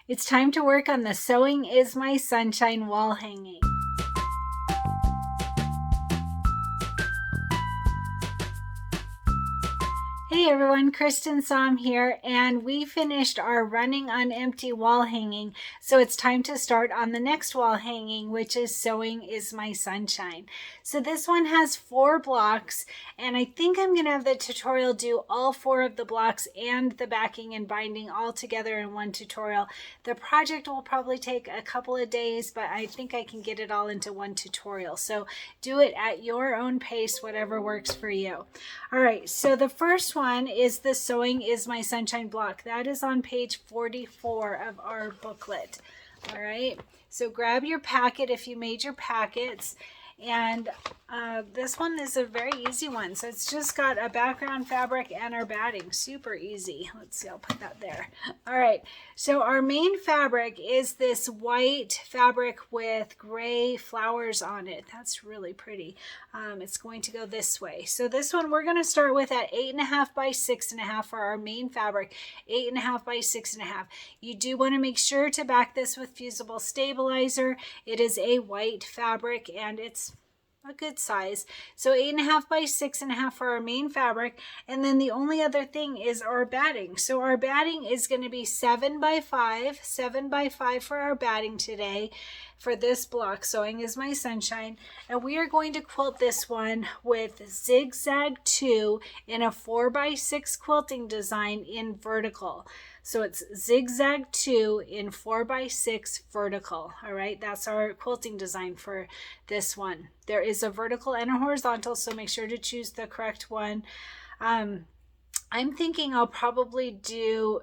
It's time to work on the Sewing is My Sunshine wall hanging. Hey everyone, Cristin here, and we finished our running on empty wall hanging, so it's time to start on the next wall hanging, which is Sewing is My Sunshine. So this one has 4 blocks, and I think I'm going to have the tutorial do all 4 of the blocks and the backing and binding all together in one tutorial. The project will probably take a couple of days, but I think I can get it all into one tutorial. So do it at your own pace, whatever works for you. All right, so the first one is the Sewing is My Sunshine block. That is on page 44 of our booklet. All right, so grab your packet if you made your packets. And this one is a very easy one. So it's just got a background fabric and our batting. Super easy. Let's see, I'll put that there. All right, so our main fabric is this white fabric with gray flowers on it. That's really pretty. It's going to go this way. So this one we're going to start with at 8.5 by 6.5 for our main fabric. 8.5 by 6.5. You do want to make sure to back this with Fusible stabilizer. It is a white fabric and it's a good size. So 8.5 by 6.5 for our main fabric. And then the only other thing is our batting. So our batting is going to be 7 by 5 for our batting today for this block, Sewing is My Sunshine. And we are going to quilt this one with zigzag 2 in a 4 by 6 quilting design in vertical. So it's zigzag 2 in 4 by 6 vertical. All right, that's our quilting design for this one. There is a vertical and a horizontal, so make sure to choose the correct one. I'm thinking I'll probably do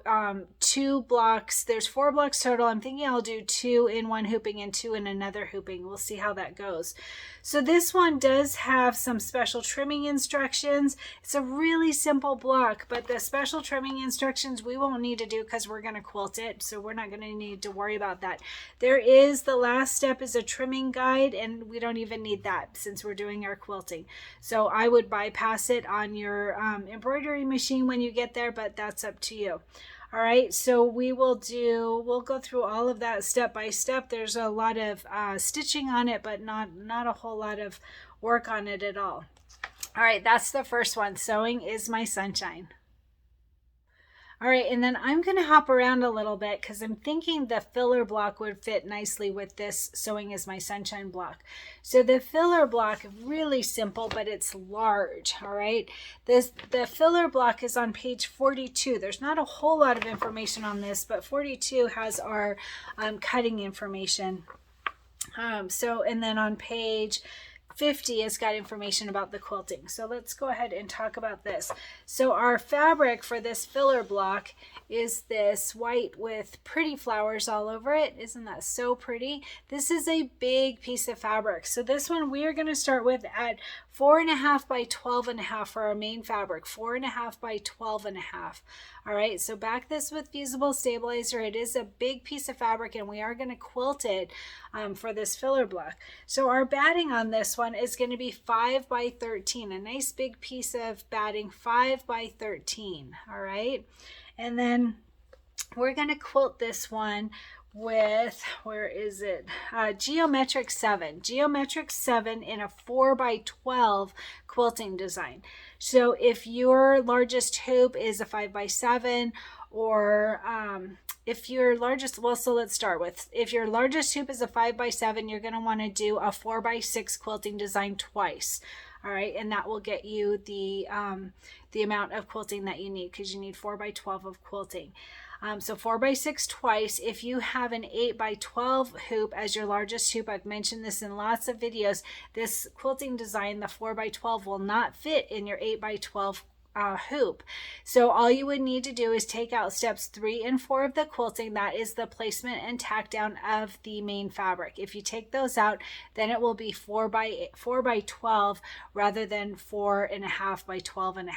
2 blocks. There's 4 blocks total. I'm thinking I'll do 2 in one hooping and 2 in another hooping. We'll see how that goes. So this one does have some special trimming instructions. It's a really simple block, but the special trimming instructions we won't need to do because we're going to quilt it. So we're not going to need to worry about that. There is, the last step is a trimming guide, and we don't even need that since we're doing our quilting. So I would bypass it on your embroidery machine when you get there, but that's up to you. All right, so we'll go through all of that step by step. There's a lot of stitching on it, but not a whole lot of work on it at all. All right, that's the first one, Sewing is My Sunshine. All right, and then I'm going to hop around a little bit because I'm thinking the filler block would fit nicely with this Sewing is My Sunshine block. So the filler block, really simple, but it's large, all right? The filler block is on page 42. There's not a whole lot of information on this, but 42 has our cutting information. And then on page 50 has got information about the quilting. So let's go ahead and talk about this. So our fabric for this filler block is this white with pretty flowers all over it. Isn't that so pretty? This is a big piece of fabric. So this one we are going to start with at 4.5 by 12.5 for our main fabric. 4.5 by 12.5. All right, so back this with Fusible stabilizer. It is a big piece of fabric and we are going to quilt it for this filler block. So our batting on this one is going to be 5 by 13, a nice big piece of batting, 5 by 13. All right, and then we're going to quilt this one with, where is it? Geometric 7 in a 4 by 12 quilting design. So if your largest hoop is a 5 by 7, or if your largest, well, so let's start with, if your largest hoop is a 5 by 7, you're going to want to do a 4 by 6 quilting design twice. All right, and that will get you the amount of quilting that you need, because you need 4 by 12 of quilting. So 4 by 6 twice. If you have an 8 by 12 hoop as your largest hoop, I've mentioned this in lots of videos, this quilting design, the 4 by 12, will not fit in your 8 by 12 hoop. So all you would need to do is take out steps 3 and 4 of the quilting. That is the placement and tack down of the main fabric. If you take those out, then it will be 4 by 12 rather than 4.5 by 12.5.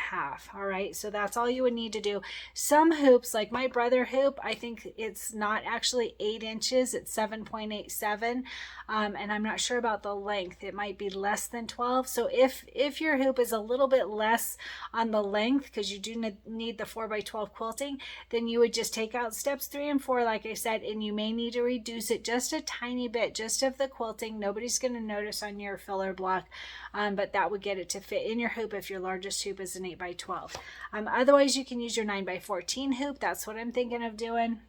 All right, so that's all you would need to do. Some hoops, like my brother hoop, I think it's not actually 8 inches, it's 7.87, and I'm not sure about the length. It might be less than 12. So if your hoop is a little bit less on the length, because you do need the 4x12 quilting, then you would just take out steps 3 and 4, like I said, and you may need to reduce it just a tiny bit, just of the quilting. Nobody's going to notice on your filler block, but that would get it to fit in your hoop if your largest hoop is an 8x12. Otherwise, you can use your 9x14 hoop. That's what I'm thinking of doing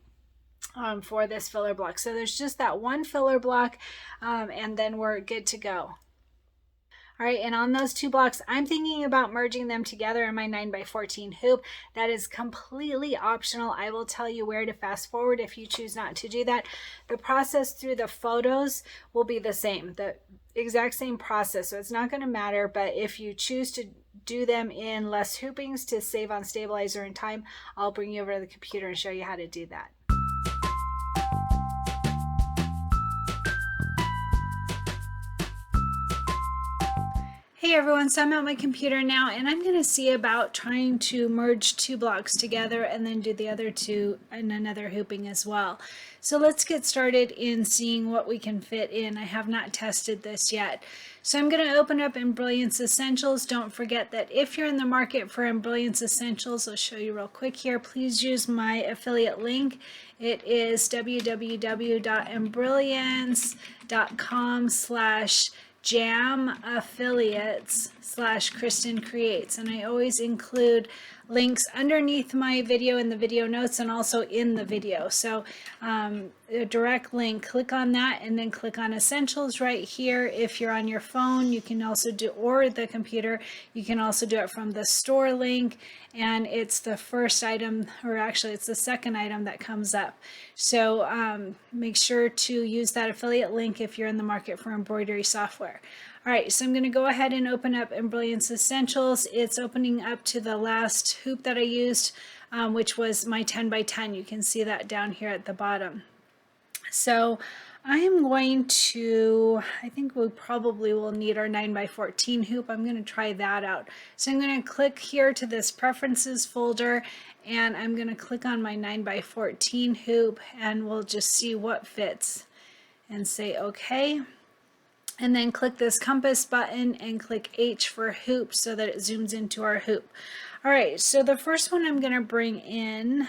for this filler block. So there's just that one filler block, and then we're good to go. All right, and on those 2 blocks, I'm thinking about merging them together in my 9x14 hoop. That is completely optional. I will tell you where to fast forward if you choose not to do that. The process through the photos will be the same, the exact same process, so it's not going to matter. But if you choose to do them in less hoopings to save on stabilizer and time, I'll bring you over to the computer and show you how to do that. Hey everyone, so I'm at my computer now, and I'm going to see about trying to merge 2 blocks together and then do the other 2 in another hooping as well. So let's get started in seeing what we can fit in. I have not tested this yet. So I'm going to open up Embrilliance Essentials. Don't forget that if you're in the market for Embrilliance Essentials, I'll show you real quick here. Please use my affiliate link. It is www.embrilliance.com/jam affiliates /Cristin creates, and I always include links underneath my video in the video notes and also in the video. So a direct link, click on that and then click on Essentials right here. If you're on your phone, you can also do, or the computer, you can also do it from the store link, and it's the first item, or actually it's the second item that comes up. So make sure to use that affiliate link if you're in the market for embroidery software. All right, so I'm going to go ahead and open up Embrilliance Essentials. It's opening up to the last hoop that I used, which was my 10x10. You can see that down here at the bottom. So I am going to, I think we probably will need our 9x14 hoop. I'm going to try that out. So I'm going to click here to this Preferences folder, and I'm going to click on my 9x14 hoop, and we'll just see what fits and say OK. And then click this compass button and click H for hoop so that it zooms into our hoop. All right, so the first one I'm going to bring in,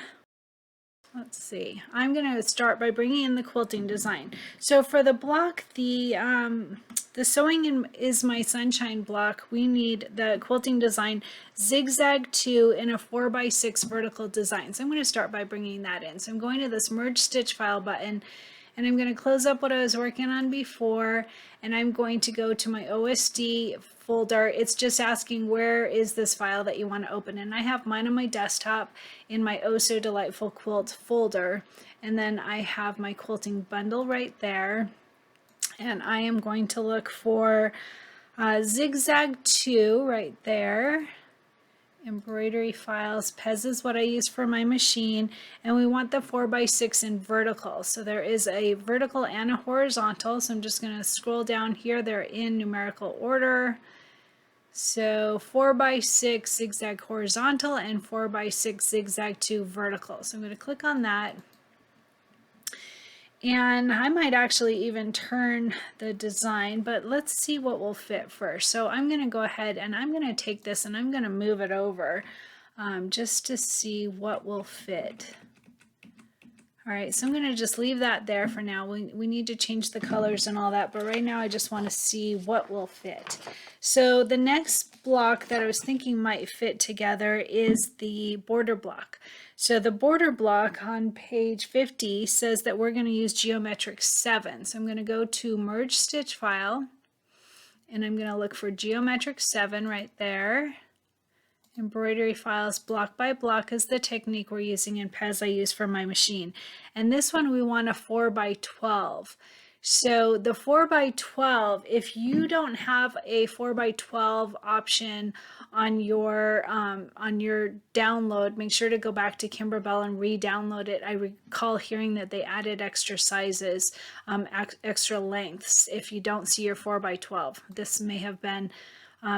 let's see, I'm going to start by bringing in the quilting design. So for the block, the Sewing is My Sunshine block, we need the quilting design zigzag 2 in a 4x6 vertical design. So I'm going to start by bringing that in. So I'm going to this merge stitch file button, and I'm going to close up what I was working on before, and I'm going to go to my OSD folder. It's just asking where is this file that you want to open, and I have mine on my desktop in my Oh So Delightful Quilt folder, and then I have my quilting bundle right there, and I am going to look for zigzag 2 right there. Embroidery files, Pez is what I use for my machine, and we want the 4x6 in vertical. So there is a vertical and a horizontal, so I'm just going to scroll down here. They're in numerical order. So 4x6 zigzag horizontal and 4x6 zigzag 2 vertical. So I'm going to click on that. And I might actually even turn the design, but let's see what will fit first. So I'm going to go ahead and I'm going to take this and I'm going to move it over just to see what will fit. All right, so I'm going to just leave that there for now. We need to change the colors and all that, but right now I just want to see what will fit. So the next block that I was thinking might fit together is the border block. So the border block on page 50 says that we're going to use geometric 7. So I'm going to go to merge stitch file, and I'm going to look for geometric 7 right there. Embroidery files, block by block is the technique we're using in Pez I use for my machine. And this one we want a 4x12. So the 4x12, if you don't have a 4x12 option on your download, make sure to go back to Kimberbell and re-download it. I recall hearing that they added extra sizes, extra lengths if you don't see your 4x12. This may have been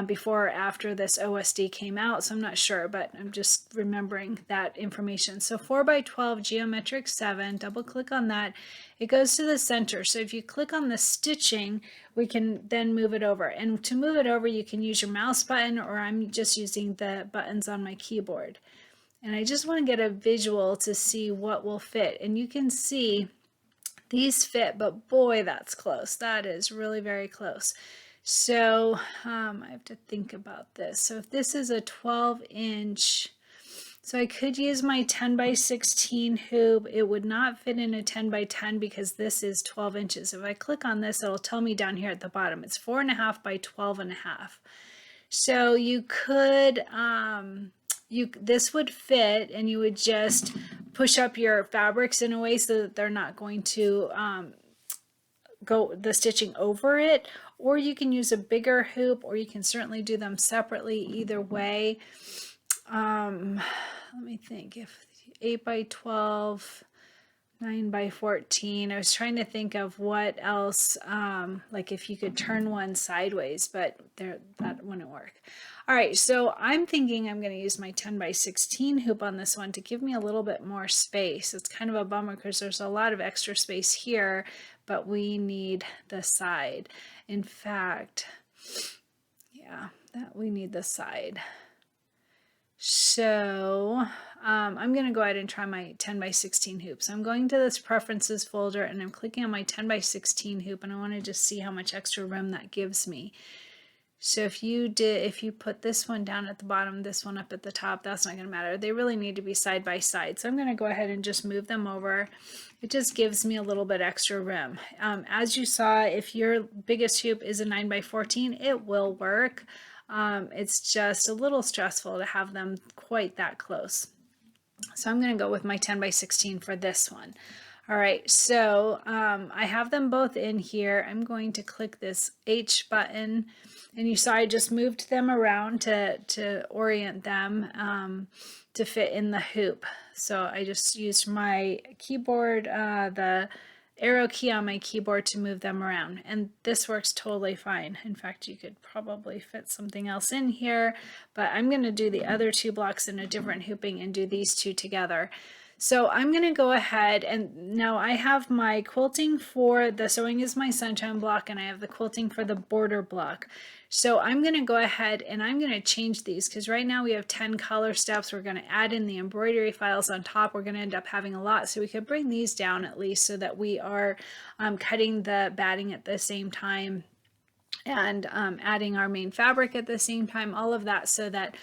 before or after this OSD came out, so I'm not sure, but I'm just remembering that information. So 4x12 geometric 7, double click on that. It goes to the center. So if you click on the stitching, we can then move it over. And to move it over, you can use your mouse button, or I'm just using the buttons on my keyboard. And I just want to get a visual to see what will fit. And you can see these fit, but boy, that's close. That is really very close. So I have to think about this. So if this is a 12-inch, so I could use my 10x16 hoop. It would not fit in a 10x10 because this is 12 inches. If I click on this, it'll tell me down here at the bottom. It's 4.5 by 12.5. So you could, this would fit, and you would just push up your fabrics in a way so that they're not going to go the stitching over it, or you can use a bigger hoop, or you can certainly do them separately. Either way, let me think. If 8x12, 9x14, I was trying to think of what else, like if you could turn one sideways, but that wouldn't work. All right, so I'm thinking I'm going to use my 10x16 hoop on this one to give me a little bit more space. It's kind of a bummer because there's a lot of extra space here, but we need the side. In fact, yeah, we need the side. So I'm going to go ahead and try my 10x16 hoop. So I'm going to this preferences folder, and I'm clicking on my 10x16 hoop, and I want to just see how much extra room that gives me. So if you put this one down at the bottom, this one up at the top, that's not going to matter. They really need to be side by side. So I'm going to go ahead and just move them over. It just gives me a little bit extra room. As you saw, if your biggest hoop is a 9x14, it will work. It's just a little stressful to have them quite that close. So I'm going to go with my 10x16 for this one. All right, so I have them both in here. I'm going to click this H button, and you saw I just moved them around to orient them to fit in the hoop. So I just used my keyboard, the arrow key on my keyboard, to move them around, and this works totally fine. In fact, you could probably fit something else in here, but I'm going to do the other two blocks in a different hooping and do these two together. So I'm going to go ahead, and now I have my quilting for the Sewing is My Sunshine block, and I have the quilting for the border block. So I'm going to go ahead and I'm going to change these, because right now we have 10 color steps. We're going to add in the embroidery files on top. We're going to end up having a lot, so we could bring these down at least so that we are cutting the batting at the same time and adding our main fabric at the same time, all of that, so that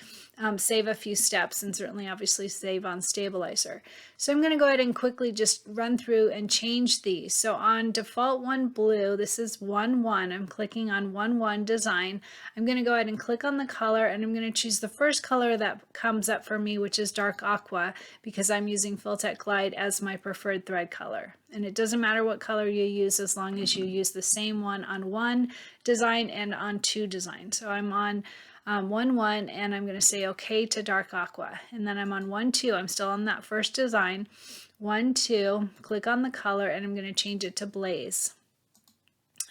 save a few steps, and certainly obviously save on stabilizer. So I'm going to go ahead and quickly just run through and change these. So on default 1 blue, this is 1-1. I'm clicking on 1-1 design. I'm going to go ahead and click on the color, and I'm going to choose the first color that comes up for me, which is dark aqua, because I'm using Filtech Glide as my preferred thread color. And it doesn't matter what color you use as long as you use the same one on 1 design and on 2 design. So I'm on 1-1, and I'm going to say OK to dark aqua, and then I'm on 1-2. I'm still on that first design. 1-2, click on the color, and I'm going to change it to blaze.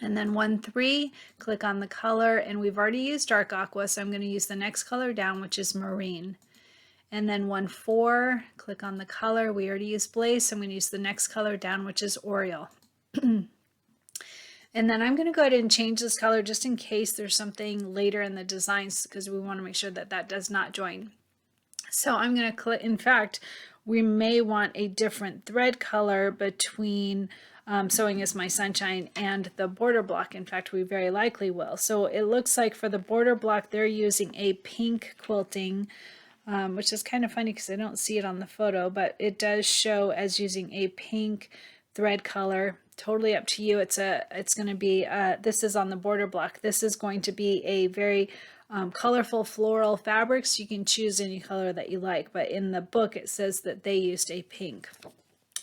And then 1-3, click on the color, and we've already used dark aqua, so I'm going to use the next color down, which is marine. And then 1-4, click on the color. We already used blaze, so I'm going to use the next color down, which is Oriole. And then I'm going to go ahead and change this color just in case there's something later in the designs, because we want to make sure that that does not join. So I'm going to click, in fact, we may want a different thread color between Sewing is My Sunshine and the border block. In fact, we very likely will. So it looks like for the border block, they're using a pink quilting, which is kind of funny because I don't see it on the photo, but it does show as using a pink thread color. Totally up to you. It's going to be, this is on the border block. This is going to be a very colorful floral fabric, so you can choose any color that you like, but in the book it says that they used a pink.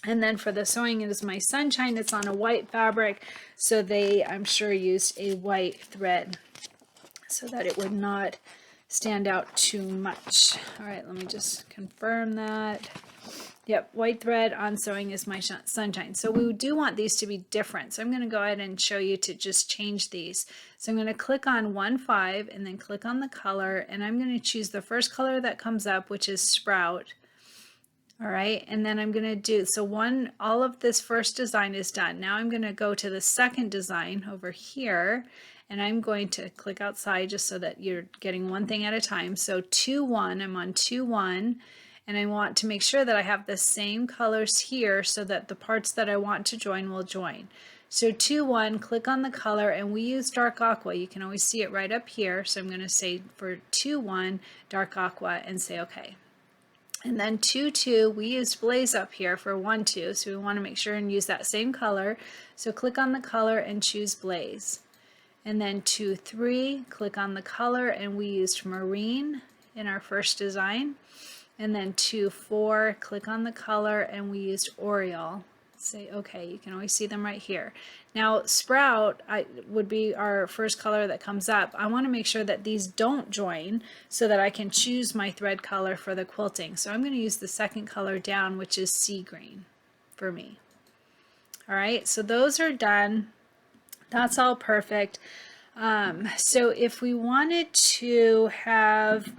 And then for the Sewing is My Sunshine, it's on a white fabric, so they, I'm sure, used a white thread so that it would not stand out too much. All right, let me just confirm that. Yep, white thread on Sewing is My Sunshine. So we do want these to be different. So I'm going to go ahead and show you to just change these. So I'm going to click on 1-5 and then click on the color, and I'm going to choose the first color that comes up, which is Sprout. All right, and then I'm going to do, so all of this first design is done. Now I'm going to go to the second design over here, and I'm going to click outside just so that you're getting one thing at a time. So 2-1, I'm on 2-1, and I want to make sure that I have the same colors here so that the parts that I want to join will join. So 2-1, click on the color, and we use dark aqua. You can always see it right up here. So I'm going to say for 2-1, dark aqua, and say okay. And then 2-2, we used Blaze up here for 1-2, so we want to make sure and use that same color. So click on the color and choose Blaze. And then 2-3, click on the color, and we used Marine in our first design. And then 2-4, click on the color, and we used Oriole. Say okay, you can always see them right here. Now Sprout would be our first color that comes up. I want to make sure that these don't join so that I can choose my thread color for the quilting. So I'm going to use the second color down, which is sea green for me. All right, so those are done. That's all perfect. So if we wanted to have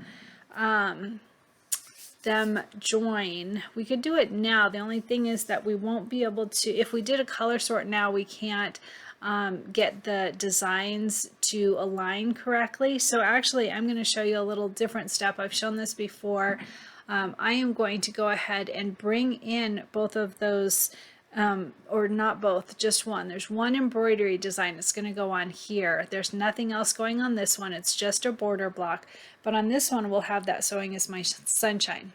them join, we could do it now. The only thing is that we won't be able to, if we did a color sort now, we can't get the designs to align correctly. So actually I'm going to show you a little different step. I've shown this before. I am going to go ahead and bring in both of those, or not both, just one. There's one embroidery design that's going to go on here. There's nothing else going on this one. It's just a border block. But on this one, we'll have that Sewing is My Sunshine.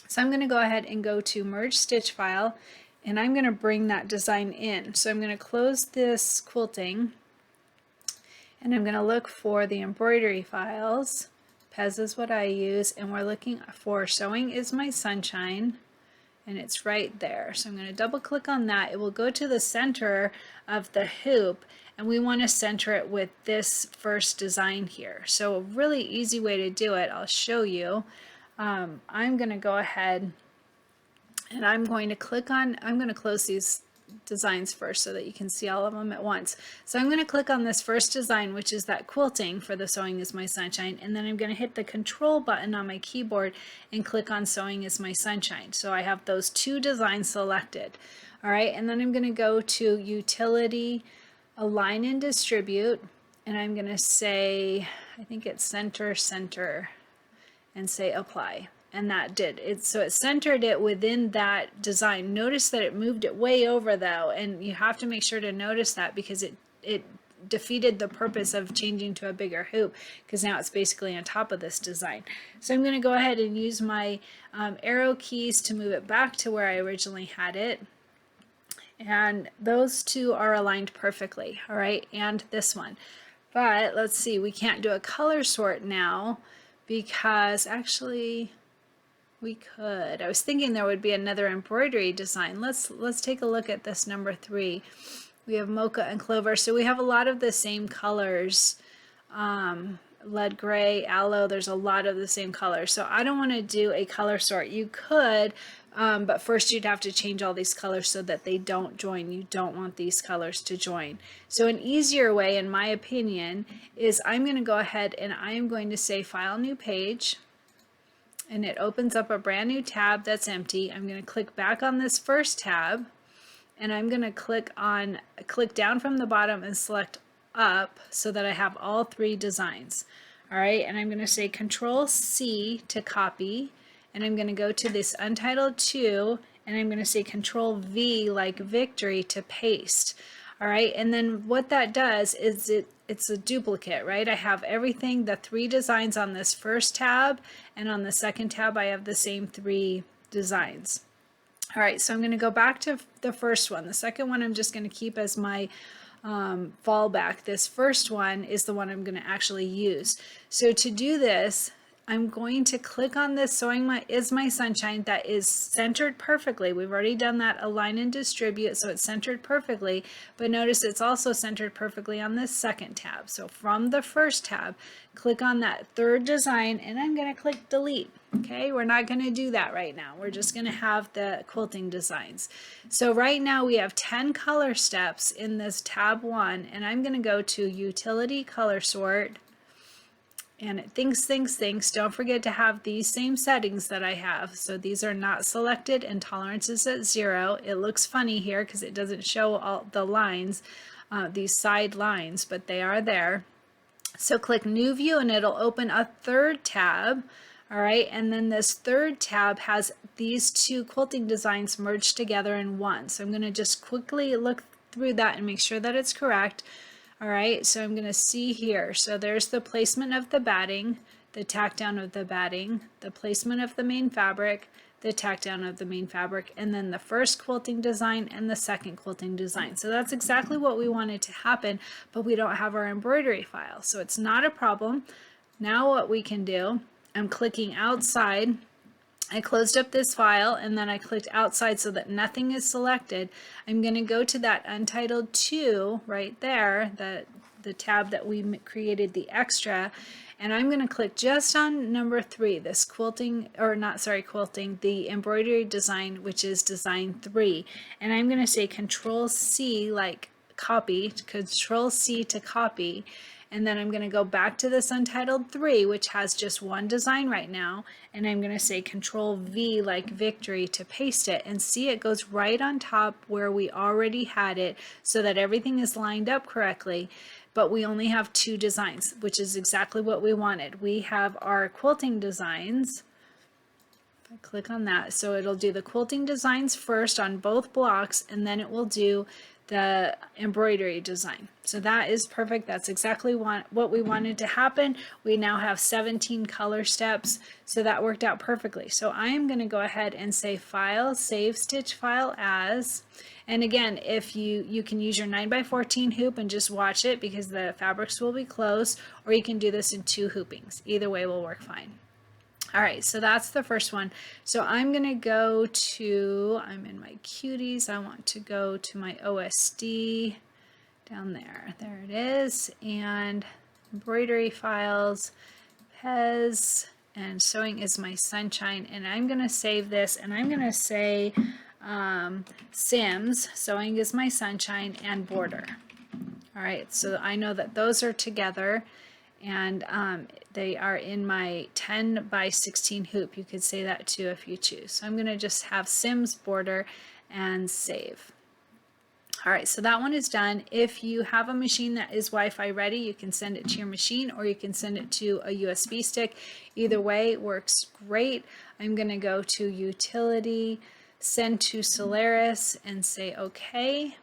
So I'm going to go ahead and go to Merge Stitch File, and I'm going to bring that design in. So I'm going to close this quilting, and I'm going to look for the embroidery files. Pez is what I use, and we're looking for Sewing is My Sunshine, and it's right there. So I'm going to double click on that. It will go to the center of the hoop, and we want to center it with this first design here. So a really easy way to do it, I'll show you. I'm going to go ahead and I'm going to click on, I'm going to close these designs first so that you can see all of them at once. So I'm going to click on this first design, which is that quilting for the Sewing is My Sunshine, and then I'm going to hit the Control button on my keyboard and click on Sewing is My Sunshine. So I have those two designs selected. All right, and then I'm going to go to Utility, Align and Distribute, and I'm going to say, I think it's Center, and say Apply. And that did it. So it centered it within that design. Notice that it moved it way over though, and you have to make sure to notice that because it defeated the purpose of changing to a bigger hoop, because now it's basically on top of this design. So I'm going to go ahead and use my arrow keys to move it back to where I originally had it. And those two are aligned perfectly, all right, and this one. But let's see, we can't do a color sort now because actually we could. I was thinking there would be another embroidery design. Let's take a look at this number 3. We have Mocha and Clover, so we have a lot of the same colors. Lead gray, aloe, there's a lot of the same colors. So I don't want to do a color sort. You could, but first you'd have to change all these colors so that they don't join. You don't want these colors to join. So an easier way, in my opinion, is I'm going to go ahead and I am going to say File, New Page, and it opens up a brand new tab that's empty. I'm going to click back on this first tab, and I'm going to click down from the bottom and select up so that I have all 3 designs. All right, and I'm going to say Control C to copy, and I'm going to go to this Untitled 2, and I'm going to say Control V like victory to paste. All right, and then what that does is it's a duplicate, right? I have everything, the 3 designs on this first tab, and on the second tab I have the same 3 designs. All right, so I'm going to go back to the first one. The second one I'm just going to keep as my fallback. This first one is the one I'm going to actually use. So to do this, I'm going to click on this Sewing is My Sunshine that is centered perfectly. We've already done that align and distribute, so it's centered perfectly, but notice it's also centered perfectly on this second tab. So from the first tab, click on that third design, and I'm going to click delete. Okay, we're not going to do that right now. We're just going to have the quilting designs. So right now we have 10 color steps in this tab 1, and I'm going to go to Utility Color Sort. And it thinks. Don't forget to have these same settings that I have. So these are not selected and tolerance is at 0. It looks funny here because it doesn't show all the lines, these side lines, but they are there. So click New View and it'll open a third tab. All right, and then this third tab has these two quilting designs merged together in one. So I'm going to just quickly look through that and make sure that it's correct. All right, so I'm going to see here. So there's the placement of the batting, the tack down of the batting, the placement of the main fabric, the tack down of the main fabric, and then the first quilting design and the second quilting design. So that's exactly what we wanted to happen, but we don't have our embroidery file. So it's not a problem. Now what we can do, I'm clicking outside. I closed up this file and then I clicked outside so that nothing is selected. I'm going to go to that Untitled 2 right there, the tab that we created the extra, and I'm going to click just on number 3, this quilting, or not, sorry, quilting, the embroidery design, which is design 3. And I'm going to say Control C, like copy, Control C to copy. And then I'm going to go back to this Untitled 3, which has just one design right now, and I'm going to say Control V like victory to paste it, and see it goes right on top where we already had it so that everything is lined up correctly, but we only have 2 designs, which is exactly what we wanted. We have our quilting designs. If I click on that, so it'll do the quilting designs first on both blocks, and then it will do the embroidery design. So that is perfect. That's exactly what we wanted to happen. We now have 17 color steps, so that worked out perfectly. So I am going to go ahead and say File, Save Stitch File As. And again, if you can use your 9x14 hoop and just watch it because the fabrics will be close, or you can do this in 2 hoopings. Either way will work fine. All right, so that's the first one. So I'm going to go to, I'm in my cuties, I want to go to my OSD down there. There it is. And embroidery files, Pez, and Sewing is My Sunshine. And I'm going to save this, and I'm going to say Sims, Sewing is My Sunshine, and Border. All right, so I know that those are together. And they are in my 10x16 hoop. You could say that too if you choose. So I'm going to just have Sims Border and save. All right, so that one is done. If you have a machine that is Wi-Fi ready, you can send it to your machine or you can send it to a USB stick. Either way works great. I'm going to go to Utility, Send to Solaris, and say OK.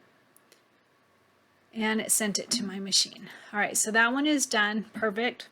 And it sent it to my machine. All right, so that one is done. Perfect.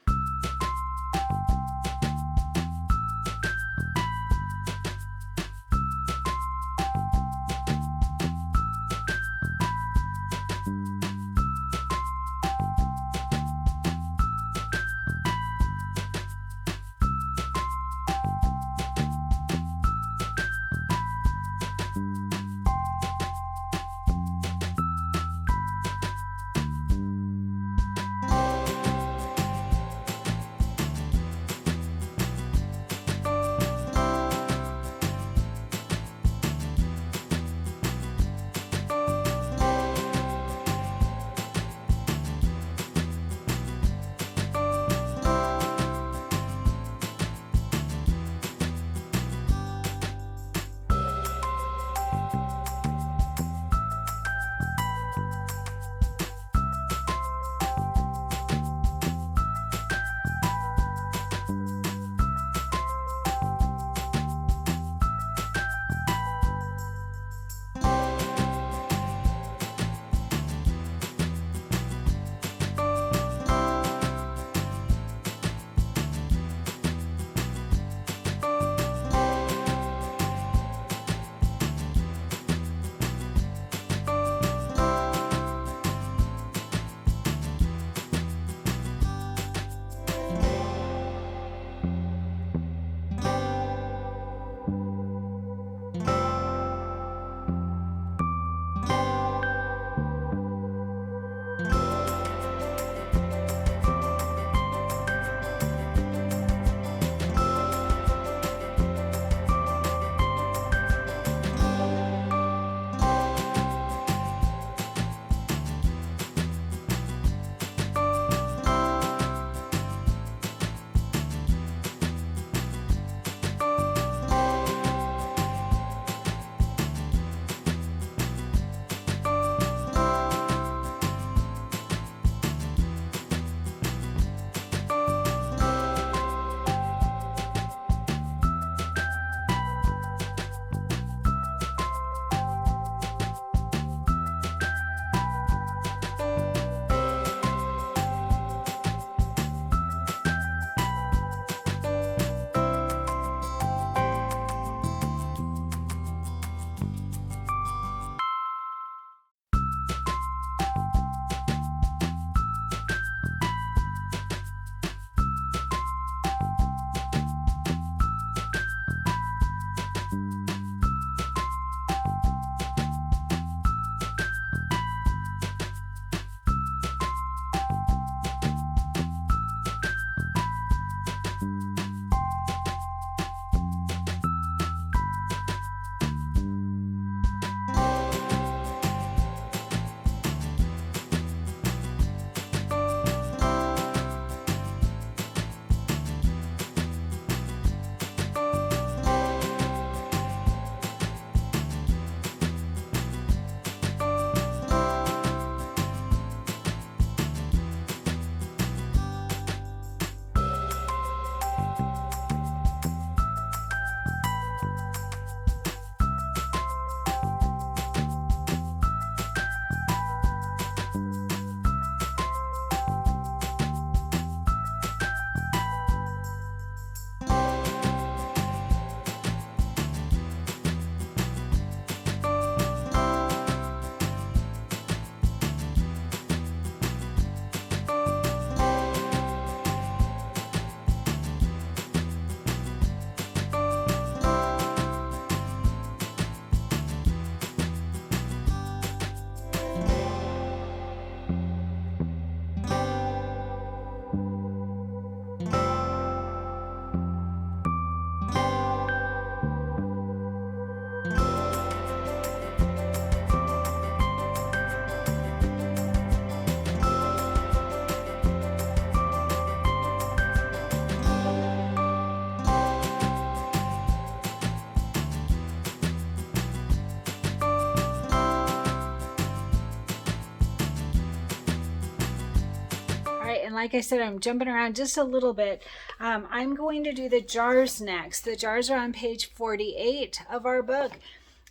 like I said, I'm jumping around just a little bit. I'm going to do the jars next. The jars are on page 48 of our book.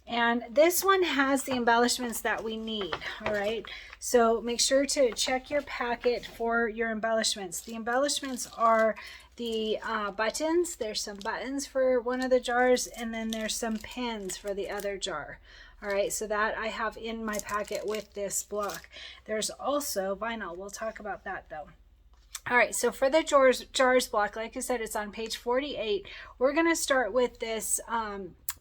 And this one has the embellishments that we need, all right? So make sure to check your packet for your embellishments. The embellishments are the buttons. There's some buttons for one of the jars, and then there's some pins for the other jar. All right, so that I have in my packet with this block. There's also vinyl. We'll talk about that though. All right, so for the jars block, like I said, it's on page 48. We're going to start with this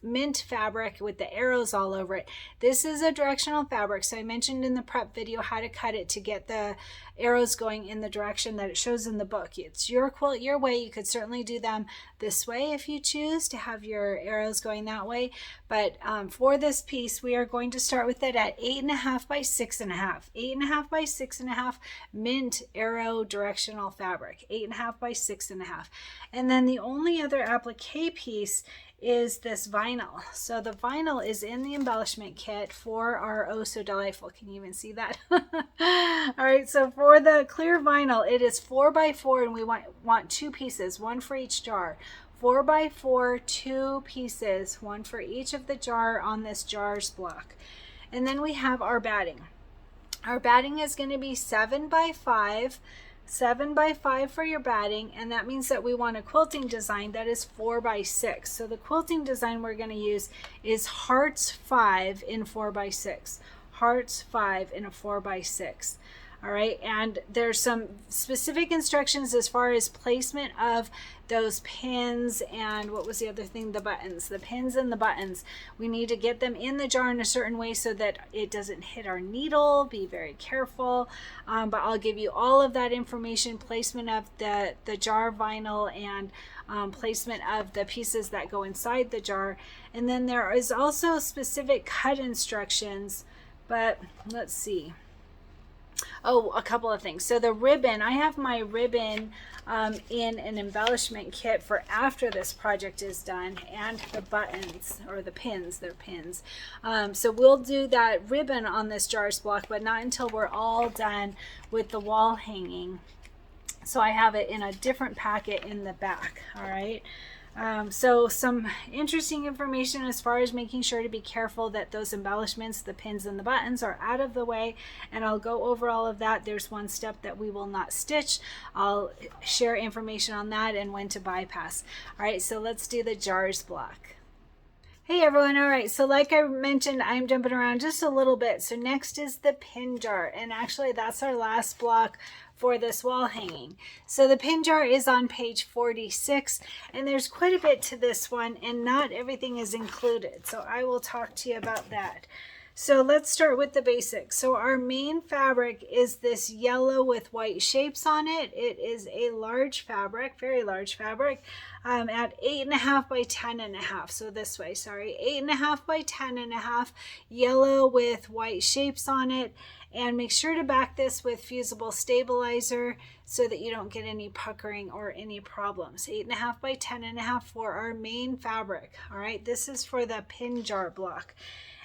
mint fabric with the arrows all over it. This is a directional fabric, so I mentioned in the prep video how to cut it to get the arrows going in the direction that it shows in the book. It's your quilt, your way. You could certainly do them this way if you choose to have your arrows going that way, but for this piece we are going to start with it at 8.5 by 6.5. 8.5 by 6.5 mint arrow directional fabric. 8.5 by 6.5. And then the only other applique piece is this vinyl. So the vinyl is in the embellishment kit for our Oh So Delightful. Can you even see that? All right, so for the clear vinyl, it is 4 by 4, and we want 2 pieces, one for each jar. 4 by 4, 2 pieces, one for each of the jar on this jars block. And then we have our batting. Our batting is going to be 7 by 5. 7 by 5 for your batting, and that means that we want a quilting design that is 4 by 6. So the quilting design we're going to use is hearts 5 in 4 by 6. Hearts 5 in a 4 by 6. All right, and there's some specific instructions as far as placement of those pins and what was the other thing, the buttons, the pins and the buttons. We need to get them in the jar in a certain way so that it doesn't hit our needle. Be very careful, but I'll give you all of that information, placement of the jar vinyl, and placement of the pieces that go inside the jar. And then there is also specific cut instructions, but let's see. Oh, a couple of things. So the ribbon, I have my ribbon in an embellishment kit for after this project is done, and the buttons, or the pins, they're pins. So we'll do that ribbon on this jars block, but not until we're all done with the wall hanging. So I have it in a different packet in the back, all right? So some interesting information as far as making sure to be careful that those embellishments, the pins and the buttons, are out of the way, and I'll go over all of that. There's one step that we will not stitch. I'll share information on that and when to bypass. All right, so let's do the jars block. Hey everyone, all right, so like I mentioned, I'm jumping around just a little bit. So next is the pin jar, and actually that's our last block for this wall hanging. So the pin jar is on page 46, and there's quite a bit to this one, and not everything is included. So I will talk to you about that. So let's start with the basics. So our main fabric is this yellow with white shapes on it. It is a large fabric, very large fabric, at 8.5 by 10.5. So this way, sorry, 8.5 by 10.5, yellow with white shapes on it. And make sure to back this with Fusible stabilizer so that you don't get any puckering or any problems. 8.5 by 10.5 for our main fabric. All right, this is for the pin jar block.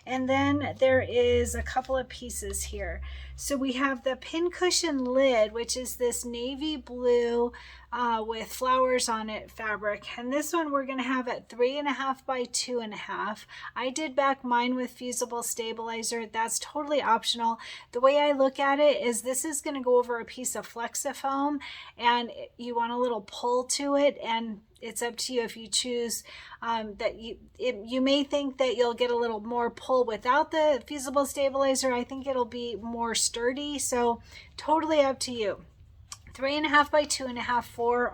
And then there is a couple of pieces here. So we have the pincushion lid, which is this navy blue with flowers on it fabric. And this one we're going to have at 3.5 by 2.5. I did back mine with Fusible stabilizer. That's totally optional. The way I look at it is this is going to go over a piece of Flexi foam, and you want a little pull to it, and it's up to you if you choose that you may think that you'll get a little more pull without the Fusible stabilizer. I think it'll be more sturdy, so totally up to you. 3.5 by 2.5 for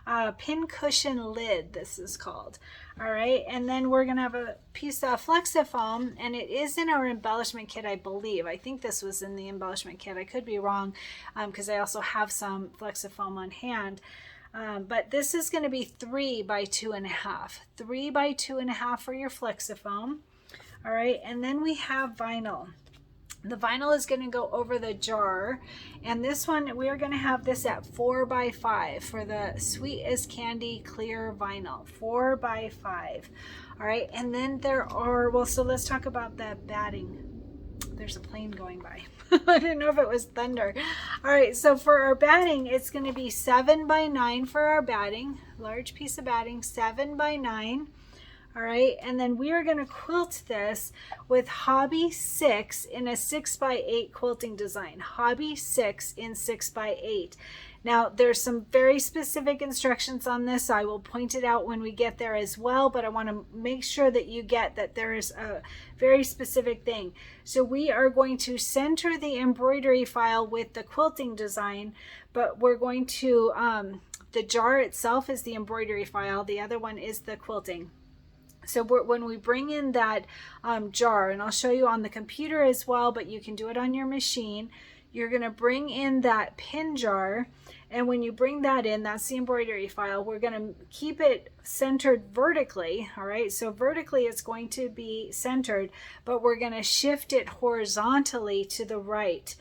our pincushion lid, this is called. All right, and then we're gonna have a piece of Flexi foam, and it is in our embellishment kit, I believe. I think this was in the embellishment kit. I could be wrong, because I also have some Flexi foam on hand. But this is going to be 3 by 2.5. 3 by 2.5 for your Flexi foam. All right, and then we have vinyl. The vinyl is going to go over the jar, and this one we are going to have this at 4 by 5 for the Sweet as Candy clear vinyl. 4 by 5. All right, and then there are, well, so let's talk about the batting. there's a plane going by. I didn't know if it was thunder. All right, so for our batting, it's going to be 7 by 9 for our batting. Large piece of batting, 7 by 9. All right, and then we are going to quilt this with Hobby 6 in a 6 by 8 quilting design. Hobby 6 in 6 by 8. Now, there's some very specific instructions on this. I will point it out when we get there as well, but I want to make sure that you get that there is a very specific thing. So we are going to center the embroidery file with the quilting design, but we're going to, the jar itself is the embroidery file. The other one is the quilting. So when we bring in that jar, and I'll show you on the computer as well, but you can do it on your machine, you're going to bring in that pin jar, and when you bring that in, that's the embroidery file. We're going to keep it centered vertically, all right? So vertically it's going to be centered, but we're going to shift it horizontally to the right.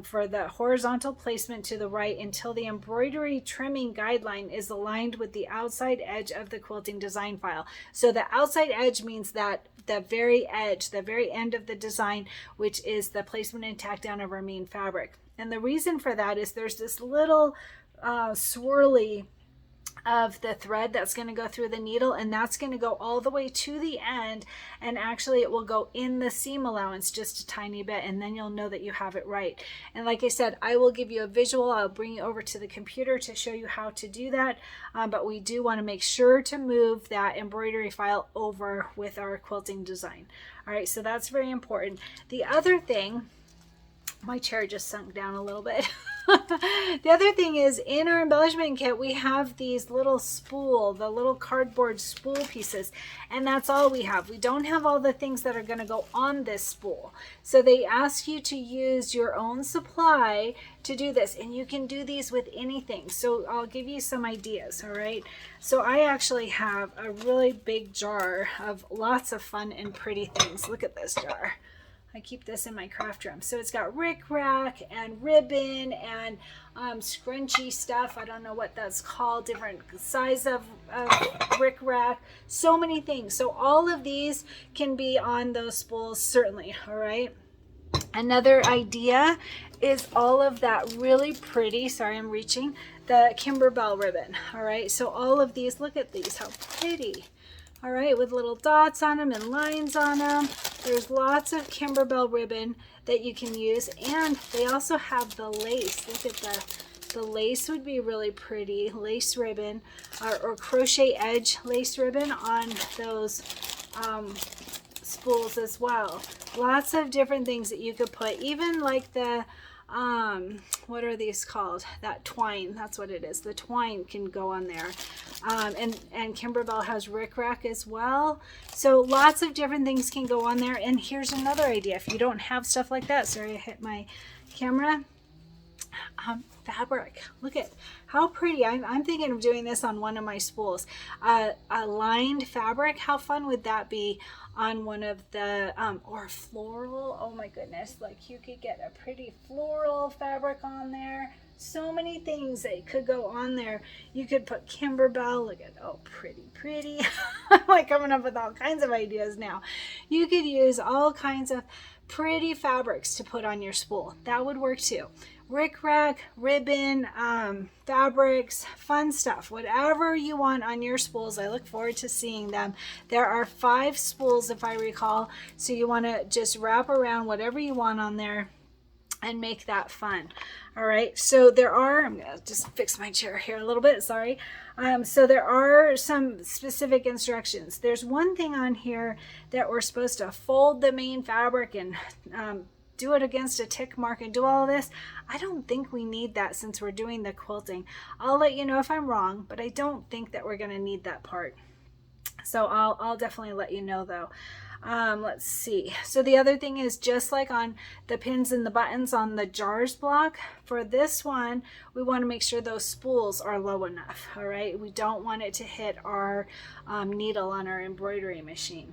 For the horizontal placement to the right until the embroidery trimming guideline is aligned with the outside edge of the quilting design file. So the outside edge means that the very edge, the very end of the design, which is the placement and tack down of our main fabric. And the reason for that is there's this little swirly of the thread that's going to go through the needle, and that's going to go all the way to the end, and actually it will go in the seam allowance just a tiny bit, and then you'll know that you have it right. And like I said, I will give you a visual. I'll bring you over to the computer to show you how to do that, but we do want to make sure to move that embroidery file over with our quilting design. All right, so that's very important. The other thing, my chair just sunk down a little bit. The other thing is, in our embellishment kit, we have these little spool, the little cardboard spool pieces, and that's all we have. We don't have all the things that are going to go on this spool. So they ask you to use your own supply to do this, and you can do these with anything. So I'll give you some ideas, all right? So I actually have a really big jar of lots of fun and pretty things. Look at this jar. I keep this in my craft room. So it's got rickrack and ribbon and scrunchy stuff. I don't know what that's called, different size of rickrack, so many things. So all of these can be on those spools, certainly, all right? Another idea is all of that really pretty, sorry, I'm reaching, the Kimberbell ribbon, all right? So all of these, look at these, how pretty. All right, with little dots on them and lines on them. There's lots of Kimberbell ribbon that you can use, and they also have the lace. Look at the lace would be really pretty, lace ribbon or crochet edge lace ribbon on those spools as well. Lots of different things that you could put, even like the what are these called? That twine, that's what it is. The twine can go on there. And Kimberbell has rickrack as well. So lots of different things can go on there. And here's another idea. If you don't have stuff like that, sorry, I hit my camera. Fabric. Look at how pretty. I'm thinking of doing this on one of my spools. A lined fabric. How fun would that be on one of the, or floral? Oh my goodness. Like you could get a pretty floral fabric on there. So many things that could go on there. You could put Kimberbell. Look at, oh, pretty. I'm like coming up with all kinds of ideas now. You could use all kinds of pretty fabrics to put on your spool. That would work too. Rickrack, ribbon, fabrics, fun stuff, whatever you want on your spools. I look forward to seeing them. There are 5 spools if I recall, so you want to just wrap around whatever you want on there and make that fun. All right, so there are, I'm gonna just fix my chair here a little bit, sorry. So there are some specific instructions. There's one thing on here that we're supposed to fold the main fabric and do it against a tick mark and do all of this. I don't think we need that since we're doing the quilting. I'll let you know if I'm wrong, but I don't think that we're gonna need that part. So I'll definitely let you know though. Let's see. So the other thing is, just like on the pins and the buttons on the jars block, for this one, we want to make sure those spools are low enough. All right. We don't want it to hit our needle on our embroidery machine.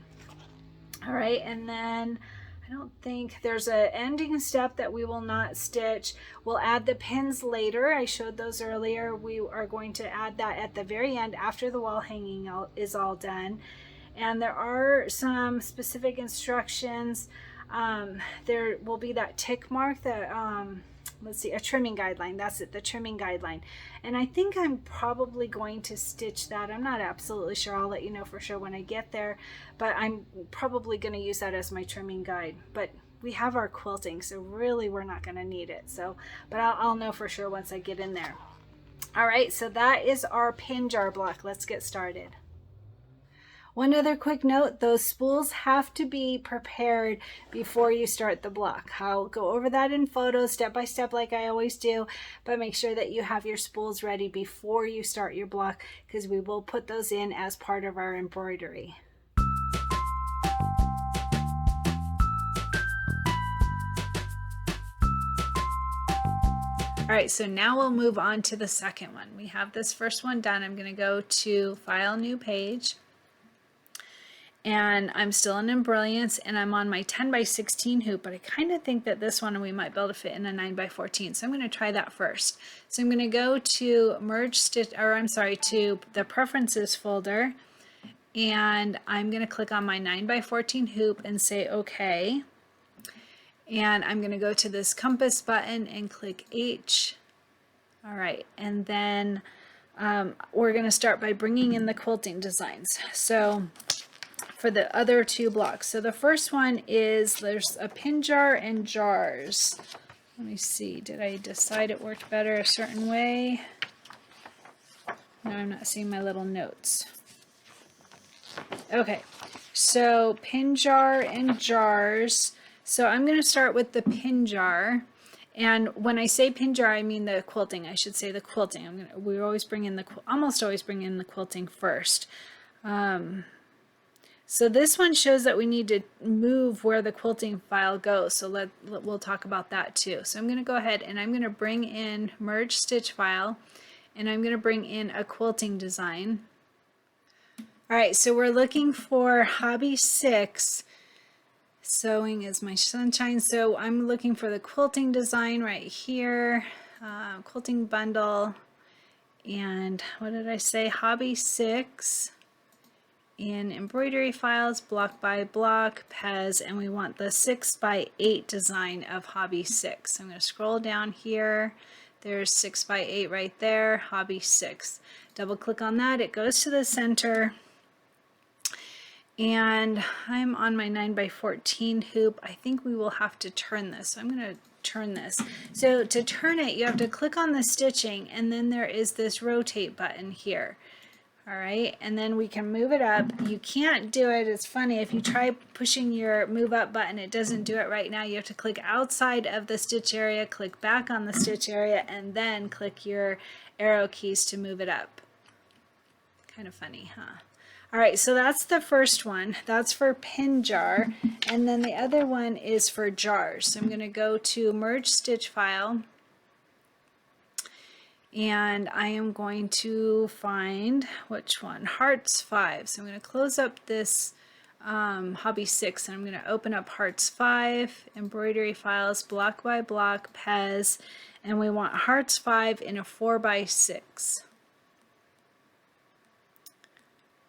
All right. And then I don't think there's an ending step that we will not stitch. We'll add the pins later. I showed those earlier. We are going to add that at the very end after the wall hanging is all done. And there are some specific instructions. there will be that tick mark that, let's see, a trimming guideline. That's it, the trimming guideline. And I think I'm probably going to stitch that. I'm not absolutely sure. I'll let you know for sure when I get there, but I'm probably going to use that as my trimming guide. But we have our quilting, so really we're not going to need it. So, but I'll know for sure once I get in there. All right, so that is our pin jar block. Let's get started. One other quick note, those spools have to be prepared before you start the block. I'll go over that in photos step by step like I always do, but make sure that you have your spools ready before you start your block, because we will put those in as part of our embroidery. All right, so now we'll move on to the second one. We have this first one done. I'm going to go to File, New Page. And I'm still in Embrilliance, and I'm on my 10 by 16 hoop, but I kind of think that this one we might be able to fit in a 9 by 14. So I'm going to try that first. So I'm going to go to Merge Stitch, or I'm sorry, to the Preferences folder, and I'm going to click on my 9 by 14 hoop and say OK. And I'm going to go to this compass button and click H. All right, and then we're going to start by bringing in the quilting designs. So for the other two blocks. So the first one is, there's a pin jar and jars. Let me see, did I decide it worked better a certain way? No, I'm not seeing my little notes. Okay, so pin jar and jars. So I'm going to start with the pin jar. And when I say pin jar, I mean the quilting. I should say the quilting. We always bring in almost always bring in the quilting first. So this one shows that we need to move where the quilting file goes. So we'll talk about that too. So I'm going to go ahead and I'm going to bring in Merge Stitch File, and I'm going to bring in a quilting design. All right, so we're looking for Hobby 6. Sewing is my sunshine. So I'm looking for the quilting design right here, quilting bundle, and what did I say? Hobby 6. In embroidery files, block by block, Pez, and we want the 6 by 8 design of Hobby 6. So I'm going to scroll down here. There's 6 by 8 right there, Hobby 6. Double click on that, it goes to the center. And I'm on my 9 by 14 hoop. I think we will have to turn this. So I'm going to turn this. So to turn it, you have to click on the stitching, and then there is this rotate button here. All right, and then we can move it up. You can't do it, it's funny, if you try pushing your move up button, it doesn't do it right now. You have to click outside of the stitch area, click back on the stitch area, and then click your arrow keys to move it up. Kind of funny, huh? All right, so that's the first one. That's for pin jar, and then the other one is for jars. So I'm going to go to Merge Stitch File, and I am going to find, which one? Hearts 5. So I'm going to close up this Hobby 6, and I'm going to open up Hearts 5, Embroidery Files, block by block, Pez, and we want Hearts 5 in a 4 by 6.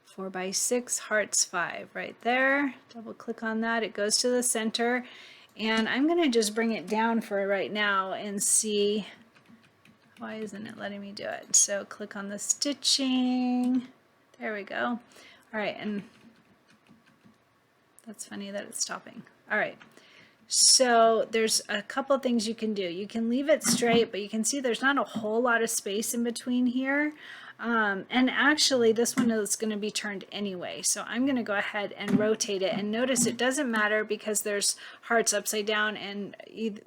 4 by 6, Hearts 5 right there. Double click on that, it goes to the center, and I'm going to just bring it down for right now and see. Why isn't it letting me do it? So click on the stitching. There we go. All right, and that's funny that it's stopping. All right, so there's a couple things you can do. You can leave it straight, but you can see there's not a whole lot of space in between here. And actually this one is going to be turned anyway, so I'm going to go ahead and rotate it, and notice it doesn't matter because there's hearts upside down and